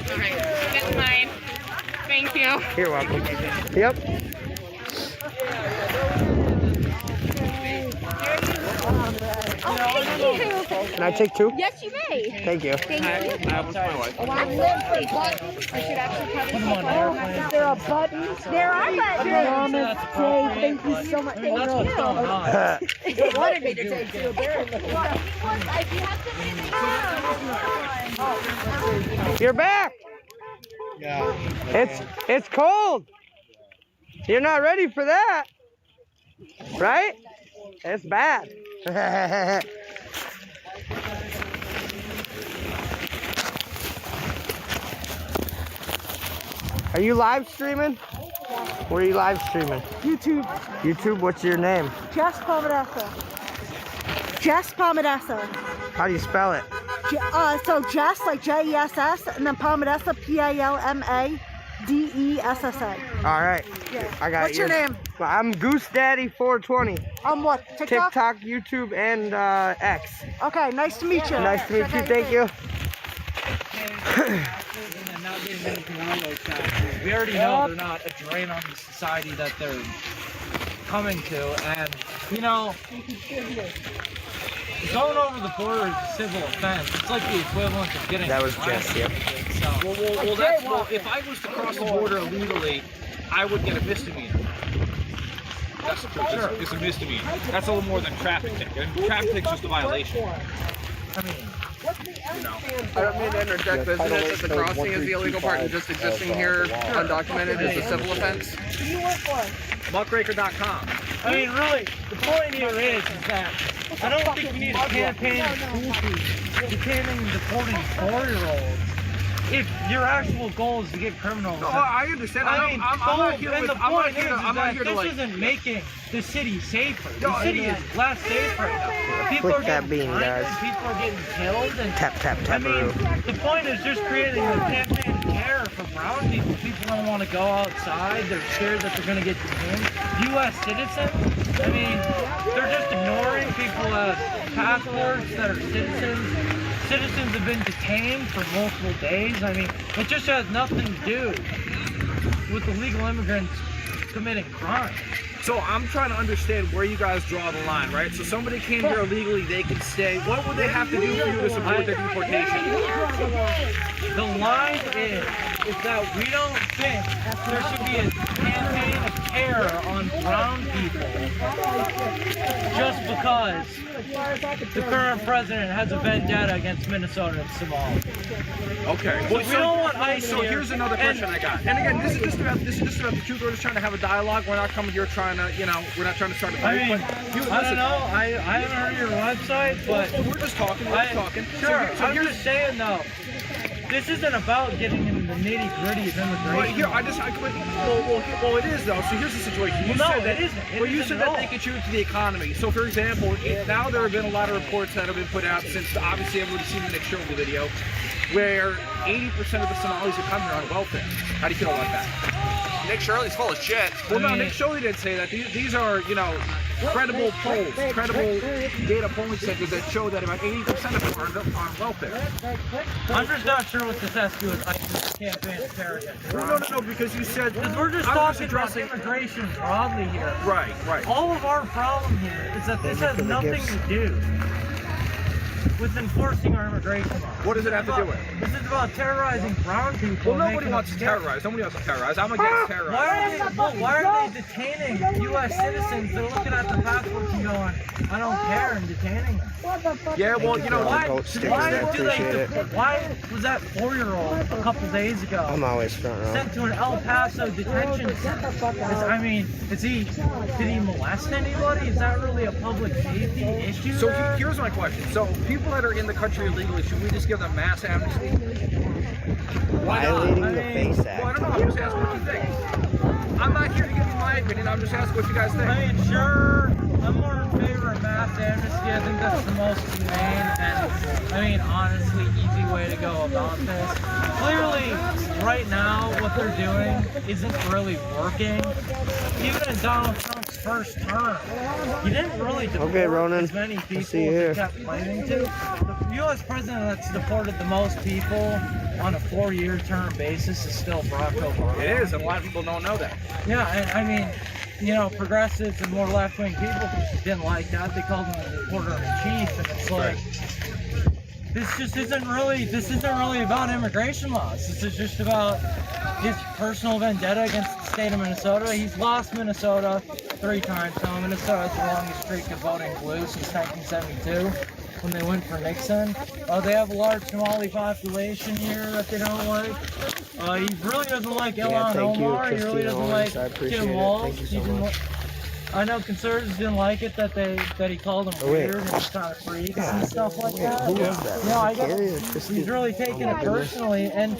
Alright, that's mine. Thank you. You're welcome. Yep. Oh, thank you. Can I take two? Yes, you may. Thank you. Thank you. That was my wife. Oh, I love the buttons. I should actually probably take one. There are buttons. There are buttons. Thank you so much. Thank you. They wanted me to take two. You're back. Yeah. It's cold. You're not ready for that, right? It's bad. Are you live streaming? Where are you live streaming? YouTube. YouTube, what's your name? Jess Palmadessa. Jess Palmadessa. How do you spell it? So Jess, like Jess, and then Palmadessa, Palmadessa. All right. Yeah. I got What's your name? Well, I'm Goose Daddy 420. On what? TikTok? TikTok, YouTube, and X. Okay, nice to meet you. Nice to meet you. Thank you. We already know they're not a drain on the society that they're coming to, and you know, going over the border is a civil offense. It's like the equivalent of getting That was Jess, yep. So, well, if I was to cross the border illegally, I would get a misdemeanor. That's true. Sure, it's a misdemeanor. That's a little more than traffic ticket. And traffic ticket's just a violation. I mean, you know. I don't mean to interject, but isn't it that the crossing is the illegal part and just existing here undocumented is a civil offense? Who do you work for? Muckraker.com. I mean, really, the point here is that I don't think we need a campaign of detaining and deporting 4-year-olds. If your actual goal is to get criminals, I understand. I'm not here to this isn't making the city safer. The city is less safe right now. People Click are that getting bean, blinded, guys. people are getting killed, and Tap, tap, I tap. mean, the point is just creating a campaign of terror for brown people. People don't want to go outside. They're scared that they're going to get detained. U.S. citizens, I mean, they're just ignoring people as passports that are citizens. Citizens have been detained for multiple days. I mean, it just has nothing to do with illegal immigrants committing crime. So I'm trying to understand where you guys draw the line, right? So somebody came here illegally, they can stay. What would they have to do for you to support their deportation? The line is that we don't think there should be a campaign of terror on brown people just because the current president has a vendetta against Minnesota and Somalia. Okay. Well, we don't want ICE So here. here's another question I got. And again, this is just about the truth. We're just trying to have a dialogue. We're not coming here trying to, we're not trying to start a fight. I mean, I don't know. I haven't heard your website, but we're just talking. Sure. So I'm just saying though. This isn't about getting into the nitty-gritty of immigration. Well, it is though. So here's the situation. You said that, it isn't. You said that they contribute to the economy. So for example, now there have been a lot of reports that have been put out since obviously everybody's seen the Nick Shirley video, where 80% of the Somalis who come here are on welfare. How do you feel about that? Nick Shirley's full of shit. Well, no, Nick Shirley didn't say that. These are, credible polls, credible data polling centers that show that about 80% of them are on welfare. I'm just not sure what this has to do with ISIS campaign of terror. Well, no, because you said... Because we're just talking about immigration broadly here. Right. All of our problem here is that this has nothing to do with enforcing our immigration laws. What does it have to do with? This is about terrorizing brown people. Well, nobody wants to terrorize. Nobody wants to terrorize. I'm against terrorizing. Why are they detaining U.S. citizens? They're looking at their passports and going, I don't care, and detaining them. Yeah, well, why was that 4-year-old a couple days ago I'm always front row. sent to an El Paso detention center? Did he molest anybody? Is that really a public safety issue? So here's my question. So people that are in the country illegally, should we just give them mass amnesty? Why not? Violating the FACE Act. Well, I don't know. I'm just asking what you think. I'm not here to give you my opinion. I'm just asking what you guys think. Sure. I'm more in favor of mass amnesty. I think that's the most humane and, honestly, easy way to go about this. Clearly, right now, what they're doing isn't really working. Even in Donald Trump's first term, he didn't really deport as many people as he kept claiming to. The U.S. president that's deported the most people on a 4-year term basis is still Barack Obama. It is, and a lot of people don't know that. Yeah, progressives and more left-wing people didn't like that. They called him the reporter-in-chief, and it's like, this isn't really about immigration laws. This is just about his personal vendetta against the state of Minnesota. He's lost Minnesota 3 times now. Minnesota has the longest streak of voting blue since 1972. When they went for Nixon. They have a large Somali population here that they don't like. He really doesn't like Ilhan Omar. He really doesn't like Tim Walz. I know conservatives didn't like it that he called them weird and kind of freaks and stuff like that. Who is that? I guess he's really taking it personally. And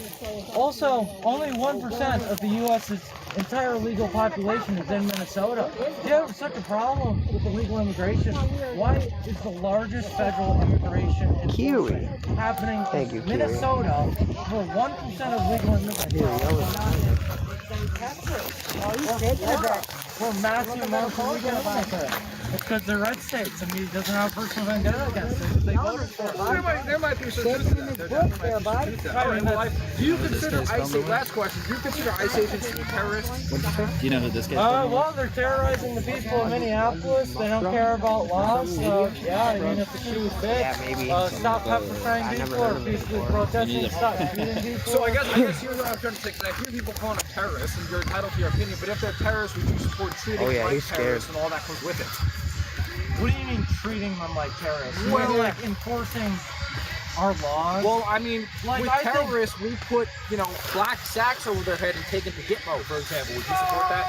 also, only 1% of the U.S.'s entire legal population is in Minnesota. If you have such a problem with illegal immigration, why is the largest federal immigration enforcement happening in Minnesota for 1% of legal immigration? For massive amounts of legal immigration. It's because they're red states. He doesn't have personal vendetta against them. They voted for it. There might be some truth in that. Do you consider ICE, last question, do you consider ICE agents to be terrorists? Do you know who this guy's well, they're terrorizing the people of Minneapolis. They don't care about laws. So, if the shoe fits, stop pepper spraying people or peacefully protesting, stop shooting people. So I guess here's what I'm trying to say, because I hear people calling them terrorists, and you're entitled to your opinion, but if they're terrorists, would you support treating them like terrorists and all that comes with it? What do you mean treating them like terrorists? Well, like enforcing our laws? Well, with terrorists, we put, black sacks over their head and take them to Gitmo, for example. Would you support that?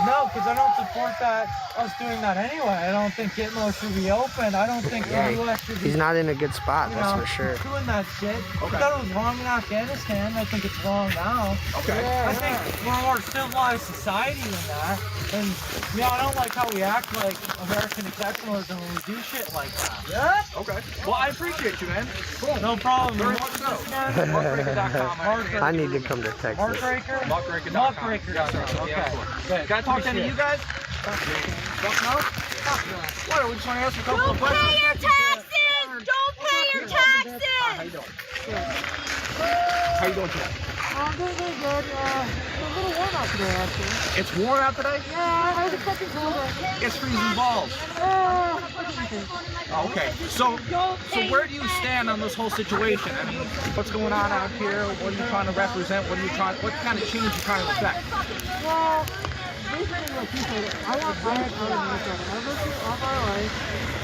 No, because I don't support us doing that anyway. I don't think Gitmo should be open. I don't think the U.S. should be... He's not in a good spot, that's for sure. Doing that shit. I thought it was wrong in Afghanistan. I think it's wrong now. Okay. I think we're a more civilized society than that. And, I don't like how we act like American exceptionalism when we do shit like that. Yeah? Okay. Well, I appreciate you, man. Cool. No problem. Very much so. MarkRaker.com. I need to come to Texas. MarkRaker? MarkRaker.com. Okay. Can I talk to any of you guys? Nothing else? What? We just want to ask a couple of questions. Don't pay your taxes! Don't pay your taxes! How you doing? How you doing today? I'm doing good. A little warm out today, actually. It's warm out today? Yeah, I was expecting colder. It's freezing balls. Okay, so where do you stand on this whole situation? I mean, what's going on out here? What are you trying to represent? What kind of change are you trying to affect? Well, basically what you said, I want my head out of Minnesota. I've lived here all my life,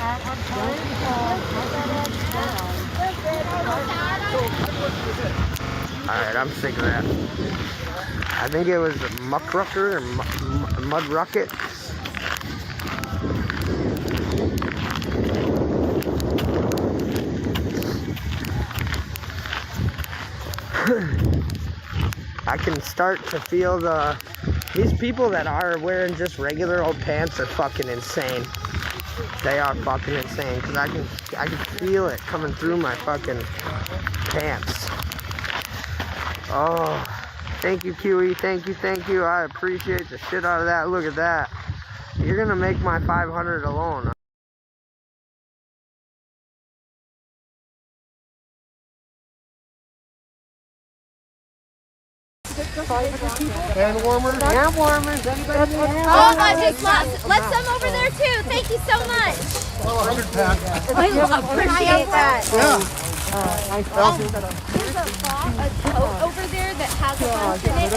and I'm trying to Alright, I'm sick of that. I think it was Muck Rucker or Mud Rocket. I can start to feel these people that are wearing just regular old pants are fucking insane. They are fucking insane because I can feel it coming through my fucking pants. Oh, thank you, Kiwi. Thank you. I appreciate the shit out of that. Look at that. You're gonna make my 500 alone. Hand warmers? Hand warmers. Anybody? Oh, I just lost. Let some over there too. Thank you so much. 100 pack. I appreciate that. Yeah. There's a coat over there that has a bunch in it.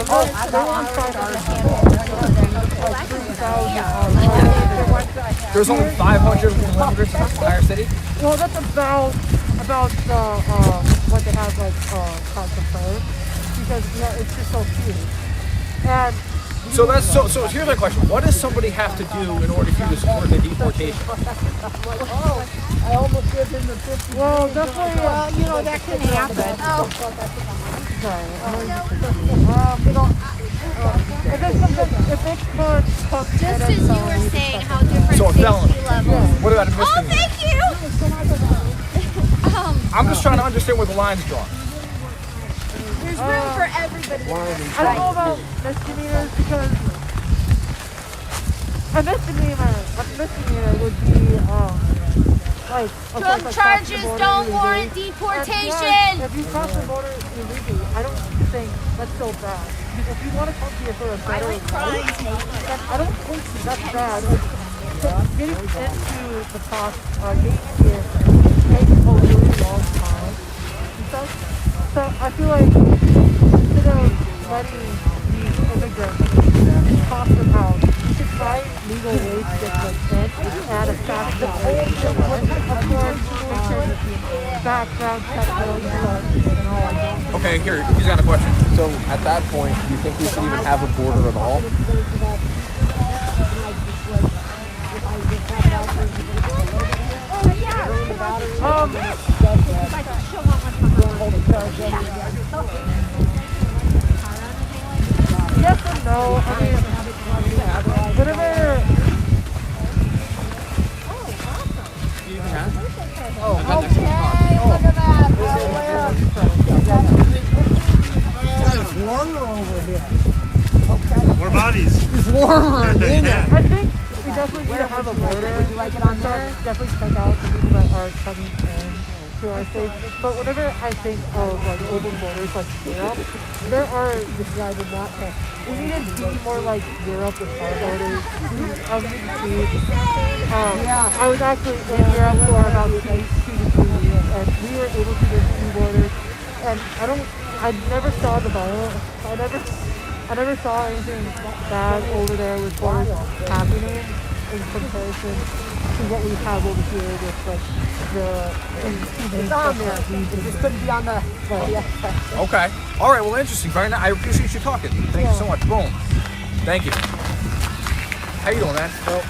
There's only 500 kilometers in the entire city? Well, that's about what they have like confirmed, because it's just so huge. And so here's my question. What does somebody have to do in order for you to support the deportation? I almost gave him the 50. Well, definitely. Well, you know, that can happen. Oh. Sorry. If it could cook. Just as you were saying how different So a felony. safety levels. What about a Oh, misdemeanor? thank you. I'm just trying to understand where the line's drawn. There's room for everybody. I don't know about misdemeanors because a misdemeanor would be like Drug charges don't warrant deportation. If you cross the border illegally, I don't think that's so bad. If you want to come here for a better life, I don't think that's bad. Getting into the process, getting here takes a really long time and stuff. So I feel like instead of letting these immigrants cost them out, you should find legal ways to get them in and a faster way. Of course, background check and all like that. Okay, here, he's got a question. So at that point, do you think we should even have a border at all? Yes and no. I mean, whatever. It's warmer over here. More bodies. It's warmer in there. I think we definitely need to have a border. Would you like it on there? Definitely check out the people that are coming in to our state. But whenever I think of like open borders like Europe, there are this guy did not say. We need to be more like Europe with our borders. I was actually in Europe for about 2 to 3 years, and we were able to get 2 borders. And I never saw the violence. I never saw anything bad over there with borders happening in comparison to what we have over here with like it's on there. It just couldn't be on the Okay. All right. Well, interesting. Very nice. I appreciate you talking. Thank you so much. Boom. Thank you. How you doing, man? Well,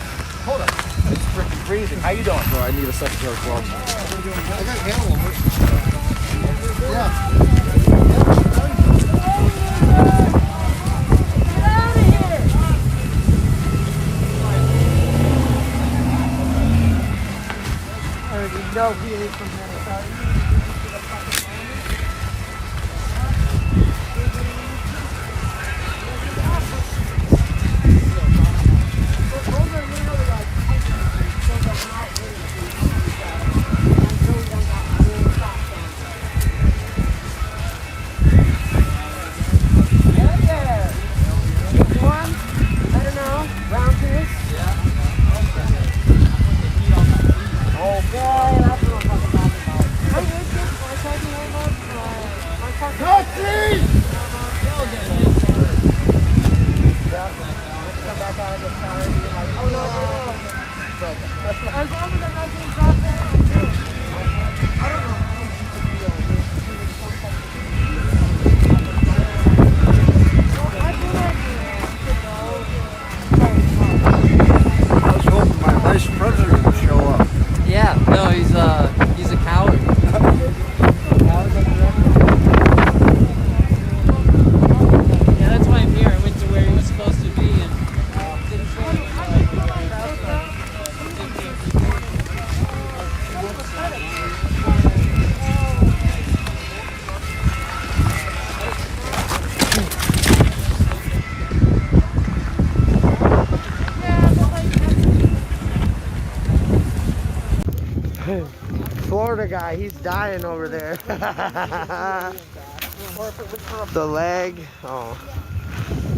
hold on. It's freaking freezing. How you doing? Bro, I need a second pair of gloves. I got hand warmers. Yeah. No feeling from Minnesota. Florida guy. He's dying over there. The leg. Oh,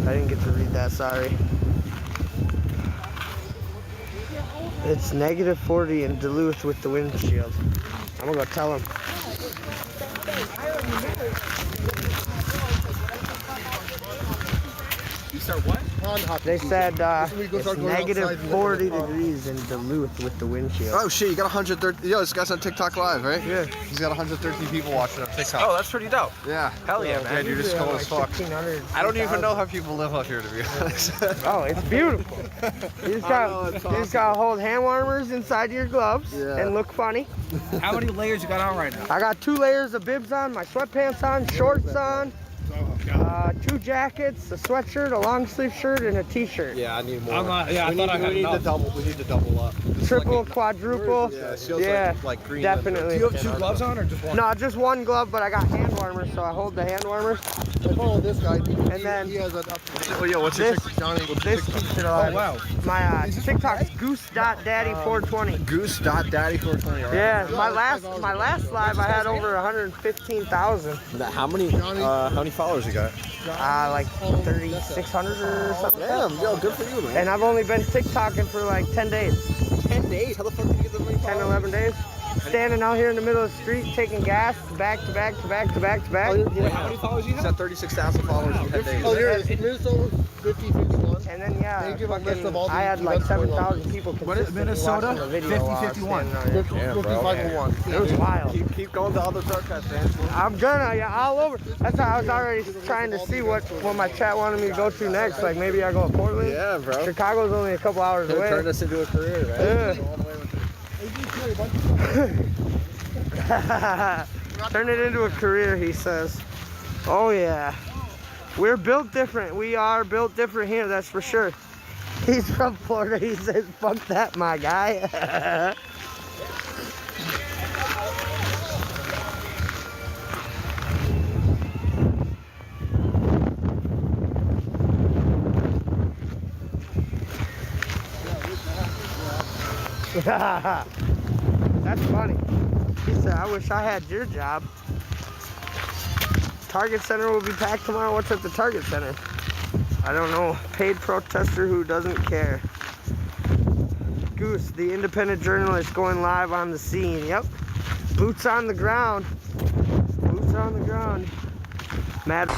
I didn't get to read that. Sorry. It's negative 40 in Duluth with the windshield. I'm gonna go tell him. You start what? They said it's negative 40 degrees in Duluth with the windshield. Oh shit, you got 130. Yo, this guy's on TikTok Live, right? Yeah. He's got 113 people watching on TikTok. Oh, that's pretty dope. Yeah. Hell yeah, man. Yeah, dude, it's cool as fuck. I don't even know how people live up here, to be honest. Oh, it's beautiful. You just gotta hold hand warmers inside your gloves and look funny. How many layers you got on right now? I got 2 layers of bibs on, my sweatpants on, shorts on, 2 jackets, a sweatshirt, a long sleeve shirt, and a t-shirt. Yeah, I need more. I thought I had enough. We need to double up. Triple, quadruple. Yeah, like green. Definitely. Do you have 2 gloves on or just one? No, just 1 glove, but I got hand warmers, so I hold the hand warmers. I follow this guy. And then he has an up. Oh, yo, what's your TikTok, Johnny? This keeps it alive. Oh, wow. My TikTok's goose.daddy420. Goose.daddy420. Right? Yeah, my last live I had over 115,000. How many followers you got? Like 3,600 or something. Damn, yo, good for you, man. And I've only been TikToking for like 10 days. 10 days? How the fuck did you get that many 10, 11 days. Standing out here in the middle of the street, taking gas, back to back to back to back to back. Wait, how many followers you He's have? got 36,000 followers in 10 days. Oh, here it is. Minnesota 50-51. And then They give a list of all the I had like events going on. 7,000 people What is consistently Minnesota? watching the video while I was 50-51. standing out here. 55-1. It was wild. Keep going to other protests, man. I'm gonna, all over. That's how I was already trying to see what my chat wanted me to go to next. Like maybe I go to Portland. Yeah, bro. Chicago's only a couple hours away. Turn this into a career, right? Turn it into a career, he says. Oh yeah. We're built different. We are built different here, that's for sure. He's from Florida. He says, fuck that, my guy. That's funny. He said, I wish I had your job. Target Center will be packed tomorrow. What's at the Target Center? I don't know. Paid protester who doesn't care. Goose, the independent journalist going live on the scene. Yep. Boots on the ground. Boots on the ground. Mad.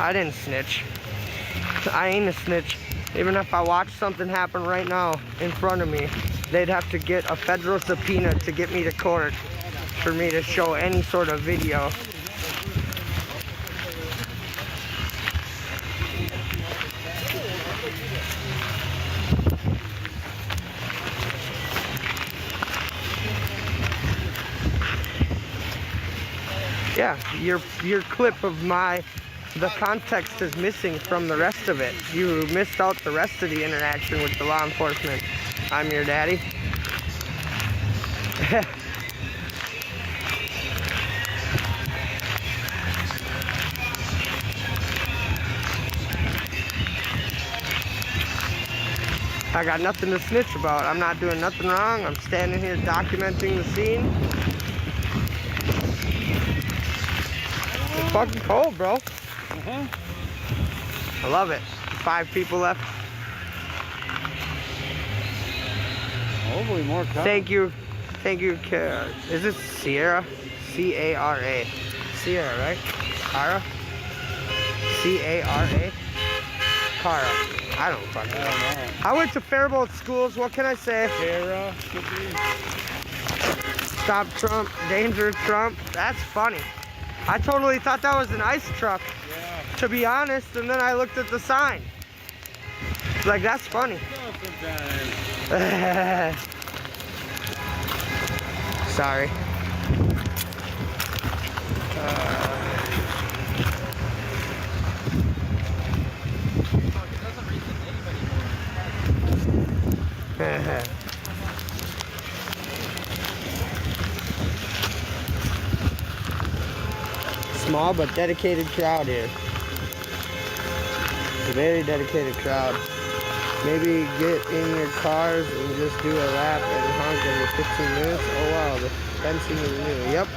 I didn't snitch. I ain't a snitch. Even if I watch something happen right now in front of me, they'd have to get a federal subpoena to get me to court for me to show any sort of video. Yeah, your clip of the context is missing from the rest of it. You missed out the rest of the interaction with the law enforcement. I'm your daddy. I got nothing to snitch about. I'm not doing nothing wrong. I'm standing here documenting the scene. It's fucking cold, bro. I love it. 5 people left. Hopefully more coming. Thank you. Is this Sierra? C-A-R-A. Sierra, right? Cara? C-A-R-A? Cara. I don't fucking know. I went to Faribault schools. What can I say? Sierra. Stop Trump. Danger Trump. That's funny. I totally thought that was an ice truck. Yeah. To be honest, and then I looked at the sign. Like, that's funny. Sorry. Small but dedicated crowd here. A very dedicated crowd. Maybe get in your cars and just do a lap and honk every 15 minutes. Oh wow, the fencing is new. Yep.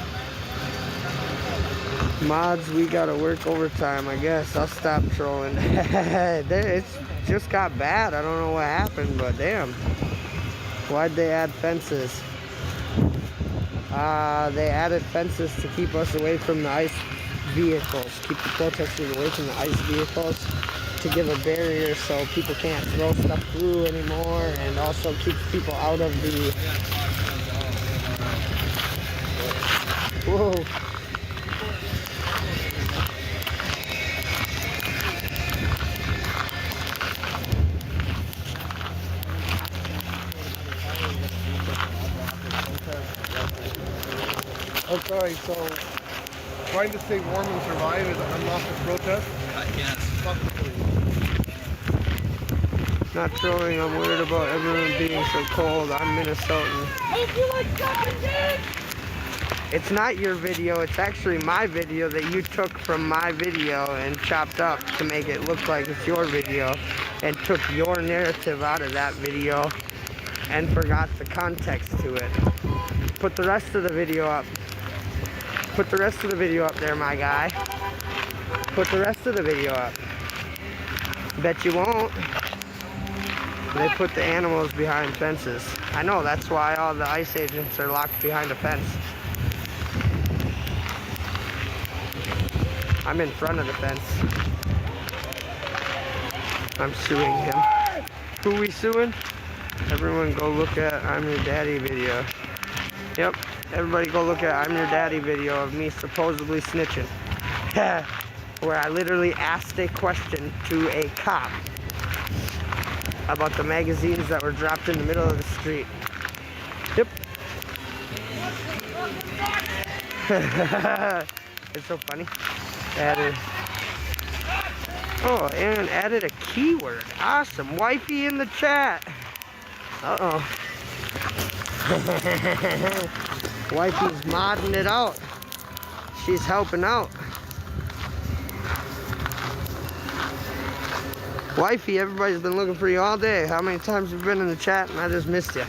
Mods, we gotta work overtime, I guess. I'll stop trolling. It's just got bad. I don't know what happened, but damn. Why'd they add fences? They added fences to keep us away from the ICE vehicles. Keep the protesters away from the ICE vehicles. To give a barrier so people can't throw stuff through anymore, and also keep people out of the... Whoa. I'm sorry, so trying to stay warm and survive is an unlawful protest? Yes. Fuck the police. Not trolling, I'm worried about everyone being so cold. I'm Minnesotan. It's not your video, it's actually my video that you took from my video and chopped up to make it look like it's your video, and took your narrative out of that video and forgot the context to it. Put the rest of the video up. Put the rest of the video up there, my guy. Put the rest of the video up. Bet you won't. They put the animals behind fences. I know, that's why all the ICE agents are locked behind a fence. I'm in front of the fence. I'm suing him. Who we suing? Everyone go look at I'm Your Daddy video. Yep, everybody go look at I'm Your Daddy video of me supposedly snitching. Where I literally asked a question to a cop about the magazines that were dropped in the middle of the street. Yep. It's so funny. And added a keyword. Awesome. Wifey in the chat. Uh-oh. Wifey's modding it out. She's helping out. Wifey, everybody's been looking for you all day. How many times have you been in the chat and I just missed you?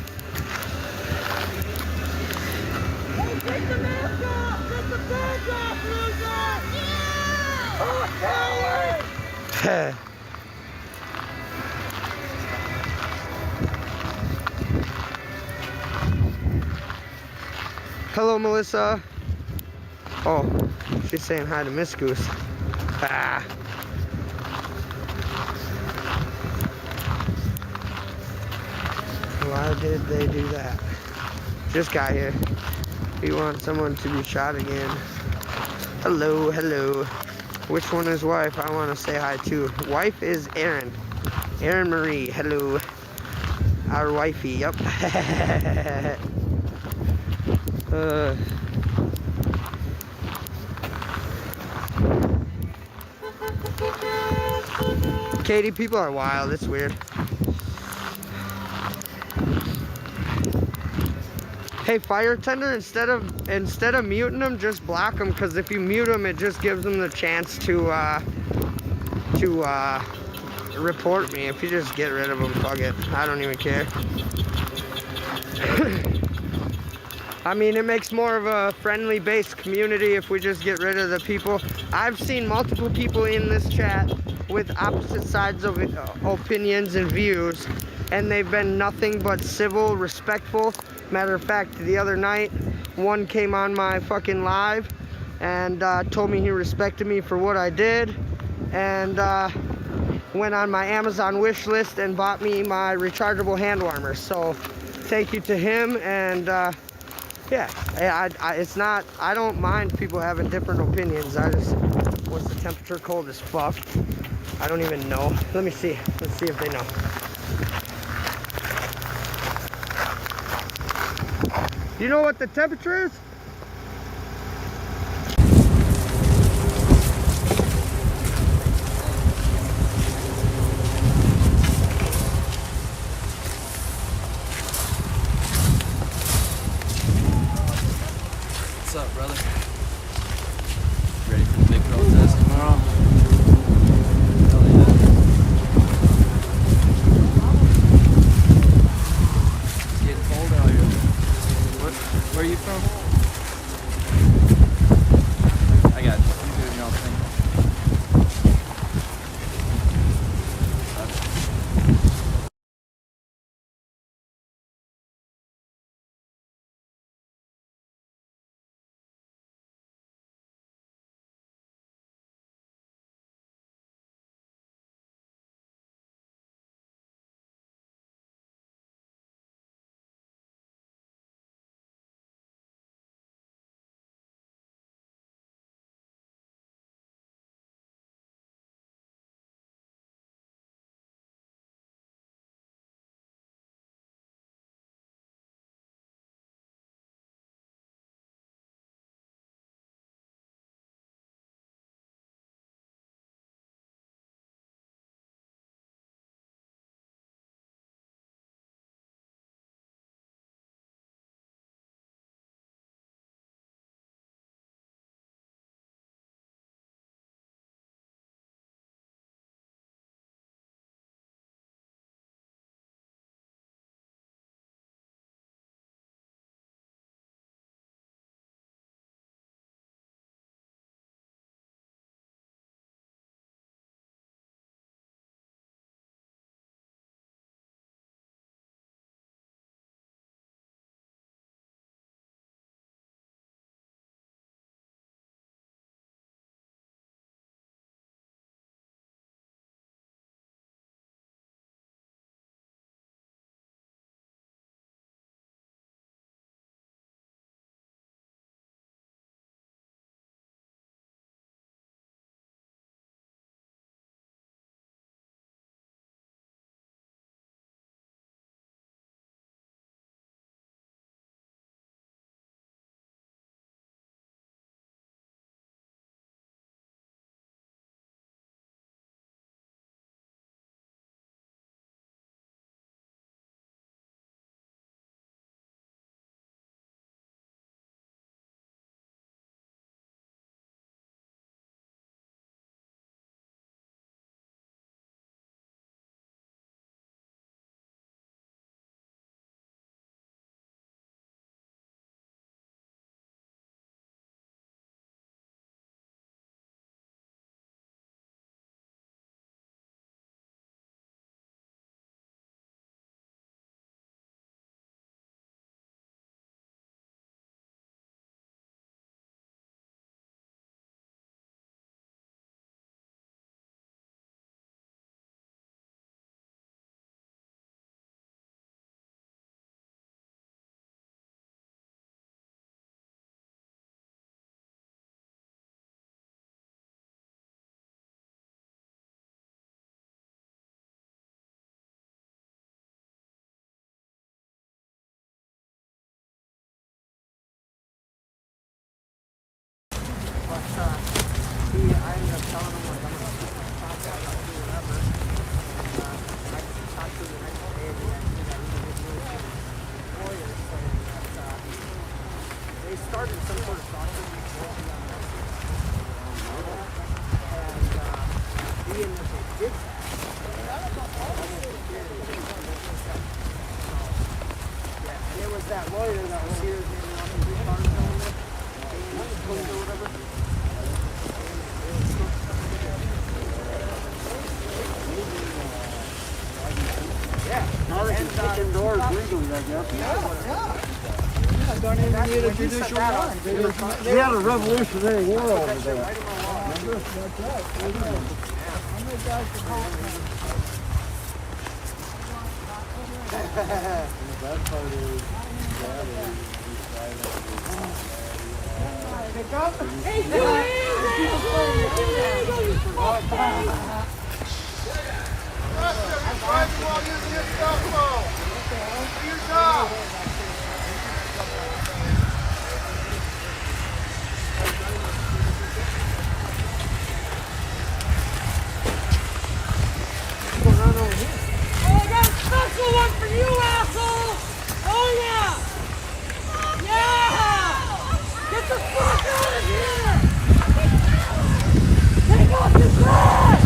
Hey, take the mask off! Take the badge off, loser! Yeah! Oh, coward! Hello, Melissa. Oh, she's saying hi to Miss Goose. Ah. Why did they do that? Just got here. We want someone to be shot again. Hello, hello. Which one is wife? I want to say hi to. Wife is Erin. Erin Marie. Hello. Our wifey. Yup. Katie, people are wild. It's weird. Hey, fire tender, instead of muting them, just block them, because if you mute them, it just gives them the chance to report me. If you just get rid of them, fuck it. I don't even care. I mean, it makes more of a friendly-based community if we just get rid of the people. I've seen multiple people in this chat with opposite sides of opinions and views, and they've been nothing but civil, respectful. Matter of fact, the other night, one came on my fucking live and told me he respected me for what I did, and went on my Amazon wish list and bought me my rechargeable hand warmer. So thank you to him. And yeah, it's not, I don't mind people having different opinions. I just, what's the temperature? Cold as fuck. I don't even know. Let me see. Let's see if they know. Do you know what the temperature is? What's up, brother? Ready for the big protest tomorrow? Hell yeah. It's getting cold out here. Where are you from? They started some sort of sausage and being that they did that, yeah, and it was that lawyer that was here handing out the green cards over there, or whatever. Yeah. Now they can kick indoors legally, I guess. Yeah. Don't even need a judicial warrant. We had a revolutionary war over there. That's right. The bad part is pick up. Hey, Special one for you, asshole! Oh yeah! Yeah! Get the fuck out of here! Take off your dress!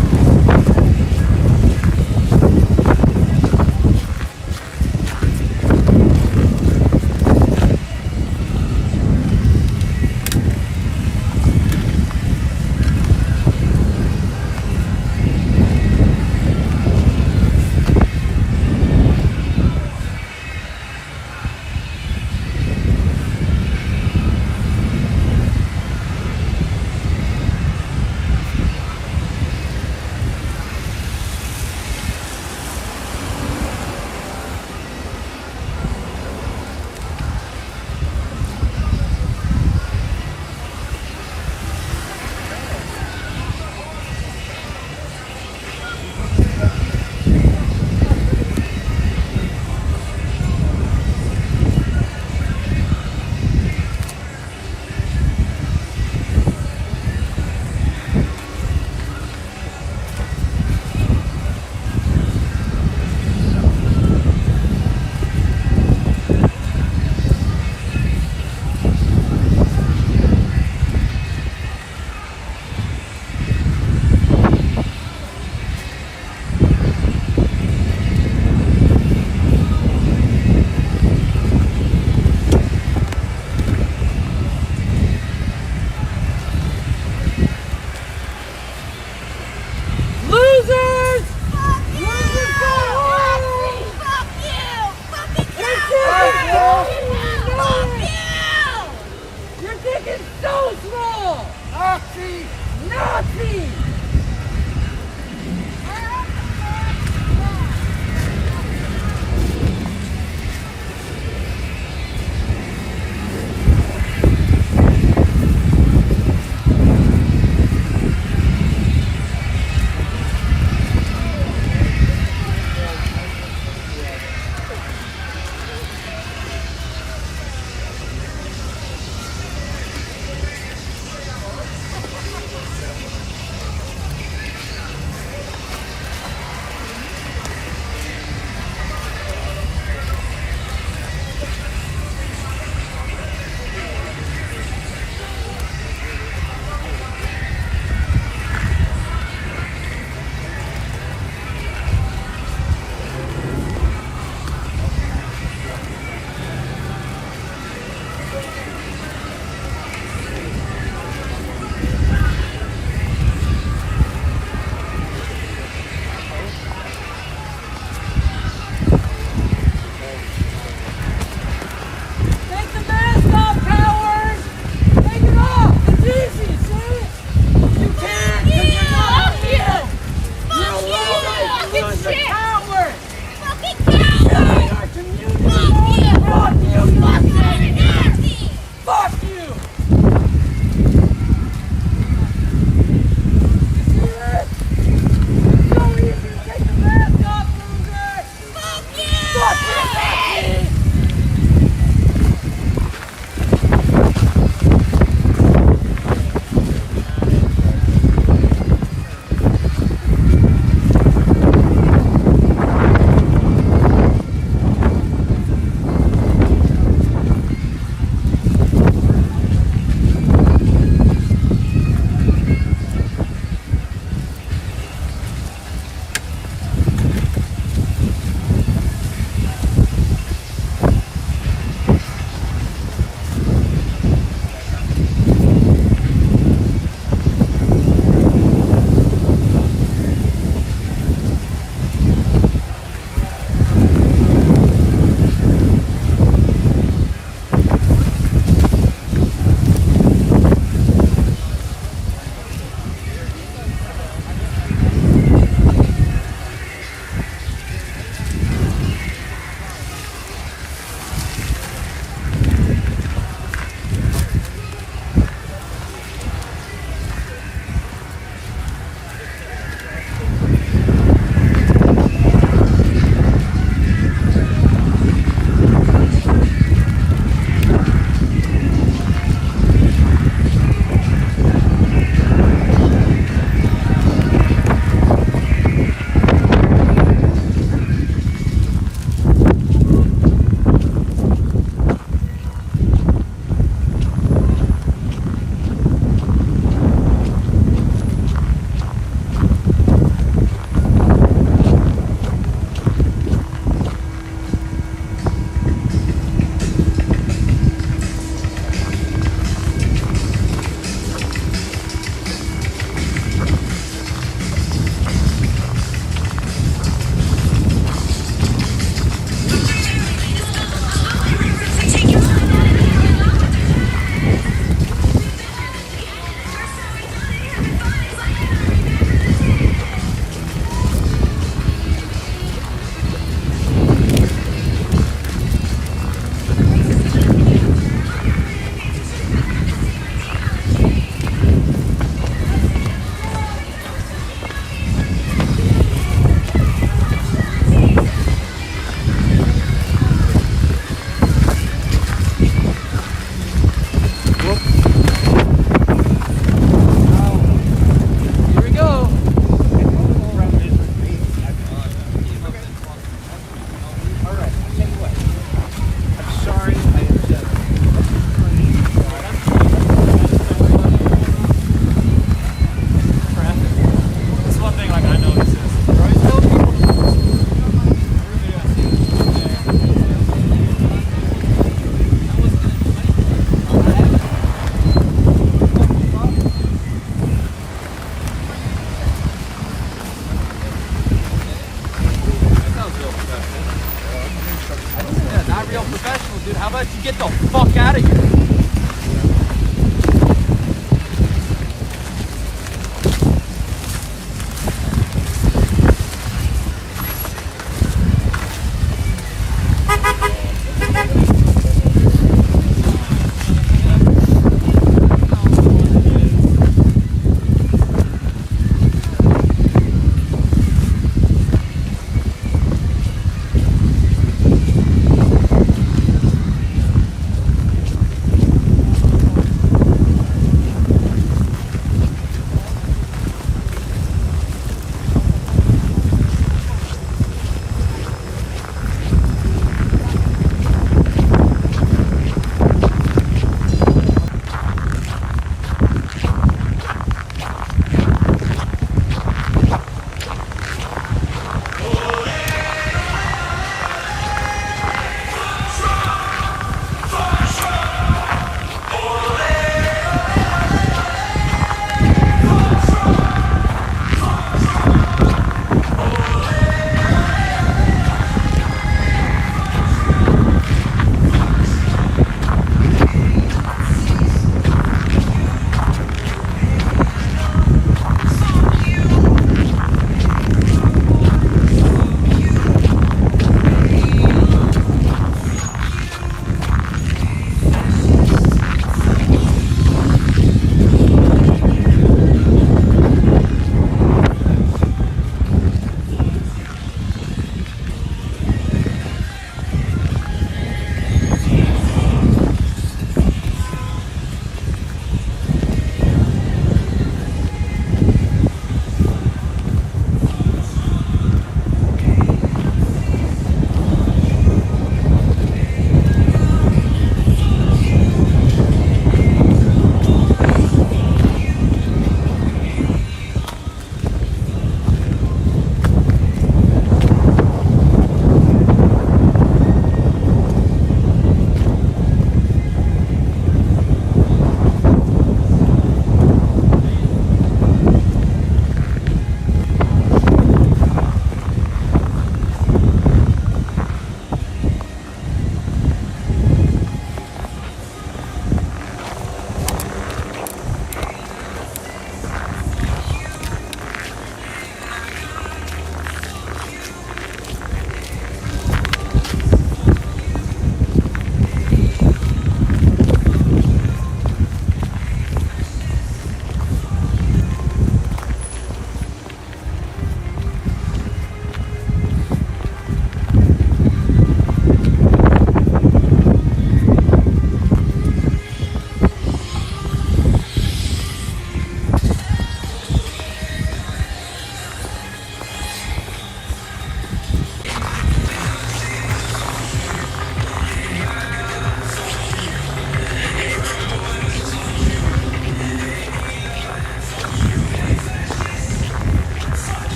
let you get the fuck out of here.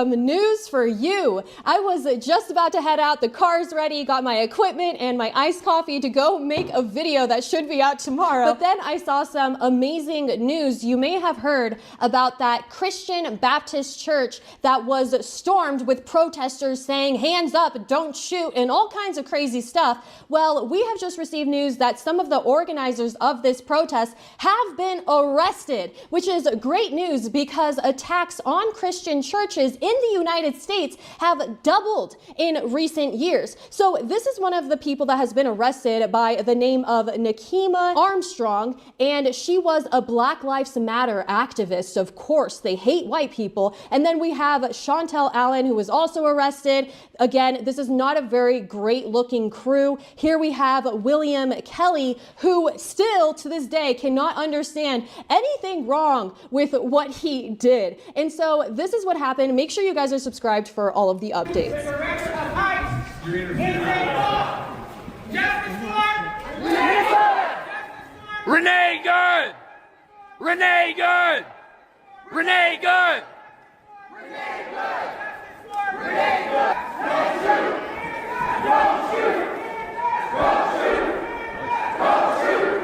News for you. I was just about to head out, the car's ready, got my equipment and my iced coffee to go make a video that should be out tomorrow. But then I saw some amazing news. You may have heard about that Christian Baptist church that was stormed with protesters saying, hands up, don't shoot, and all kinds of crazy stuff. Well, we have just received news that some of the organizers of this protest have been arrested, which is great news because attacks on Christian churches in the United States have doubled in recent years. So this is one of the people that has been arrested by the name of Nakima Armstrong, and she was a Black Lives Matter activist. Of course, they hate white people. And then we have Chantel Allen, who was also arrested. Again, this is not a very great looking crew. Here we have William Kelly, who still to this day cannot understand anything wrong with what he did. And so this is what happened. Make sure you guys are subscribed for all of the updates. Renee Good! Renee Good! Renee Good! Renee Good! Renee Good! Don't shoot! Don't shoot! Don't shoot! Don't shoot!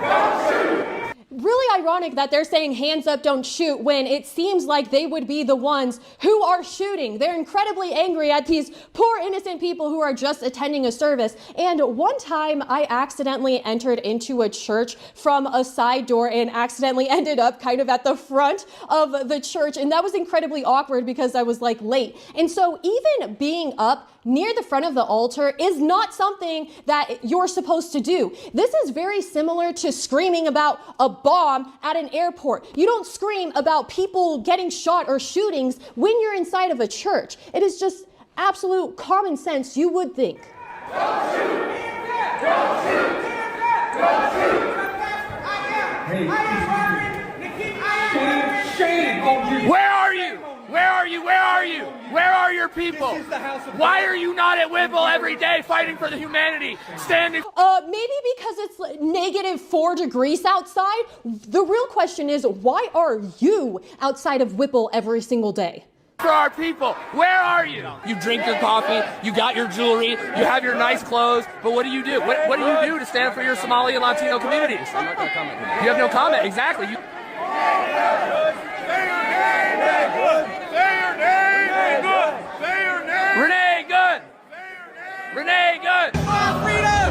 Don't shoot! Really ironic that they're saying hands up, don't shoot, when it seems like they would be the ones who are shooting. They're incredibly angry at these poor innocent people who are just attending a service. And one time I accidentally entered into a church from a side door and accidentally ended up kind of at the front of the church. And that was incredibly awkward because I was like late. And so even being up near the front of the altar is not something that you're supposed to do. This is very similar to screaming about a bomb at an airport. You don't scream about people getting shot or shootings when you're inside of a church. It is just absolute common sense, you would think. Don't shoot! Don't shoot! Don't shoot! Shame! Where are you? Where are you? Where are you? Where are your people? Why are you not at Whipple every day fighting for the humanity? Standing. Maybe because it's like -4 degrees outside. The real question is, why are you outside of Whipple every single day? For our people, where are you? You drink your coffee, you got your jewelry, you have your nice clothes, but what do you do? What do you do to stand for your Somali and Latino communities? I'm not going to comment. You have no comment, exactly. You... Renee Good! Renee Good! Freedom!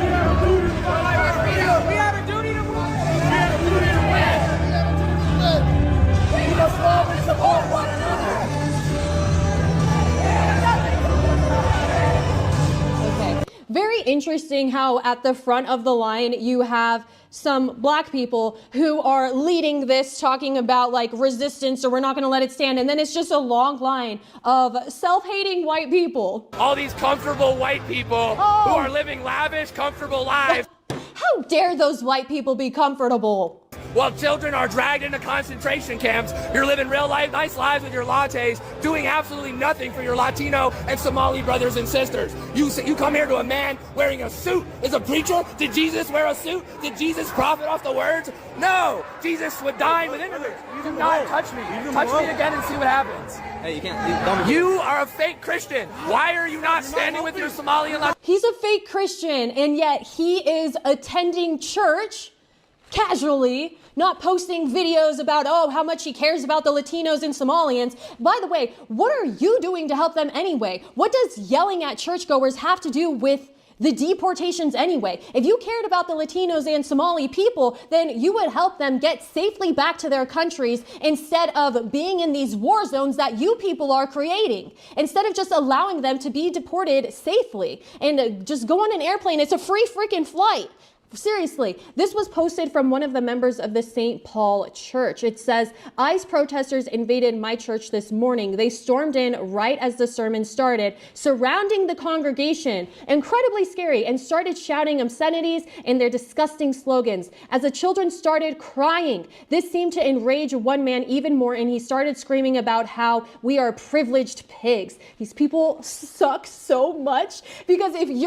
We have a duty to win! We have a duty to win! We must love and support one another! Okay. Very interesting how at the front of the line you have some black people who are leading this, talking about like resistance or we're not going to let it stand. And then it's just a long line of self-hating white people. All these comfortable white people who are living lavish, comfortable lives. How dare those white people be comfortable? While children are dragged into concentration camps, you're living real life, nice lives with your lattes, doing absolutely nothing for your Latino and Somali brothers and sisters. You come here to a man wearing a suit as a preacher? Did Jesus wear a suit? Did Jesus profit off the words? No! Jesus would dine with immigrants. Do not touch me. Touch me again and see what happens. Hey, you can't. You are a fake Christian. Why are you not standing with your Somali and Latino? He's a fake Christian, and yet he is attending church casually, not posting videos about, oh, how much he cares about the Latinos and Somalians. By the way, what are you doing to help them anyway? What does yelling at churchgoers have to do with the deportations anyway? If you cared about the Latinos and Somali people, then you would help them get safely back to their countries instead of being in these war zones that you people are creating. Instead of just allowing them to be deported safely and just go on an airplane. It's a free freaking flight. Seriously, this was posted from one of the members of the St. Paul Church. It says, ICE protesters invaded my church this morning. They stormed in right as the sermon started, surrounding the congregation, incredibly scary, and started shouting obscenities and their disgusting slogans. As the children started crying, this seemed to enrage one man even more, and he started screaming about how we are privileged pigs. These people suck so much, because if you're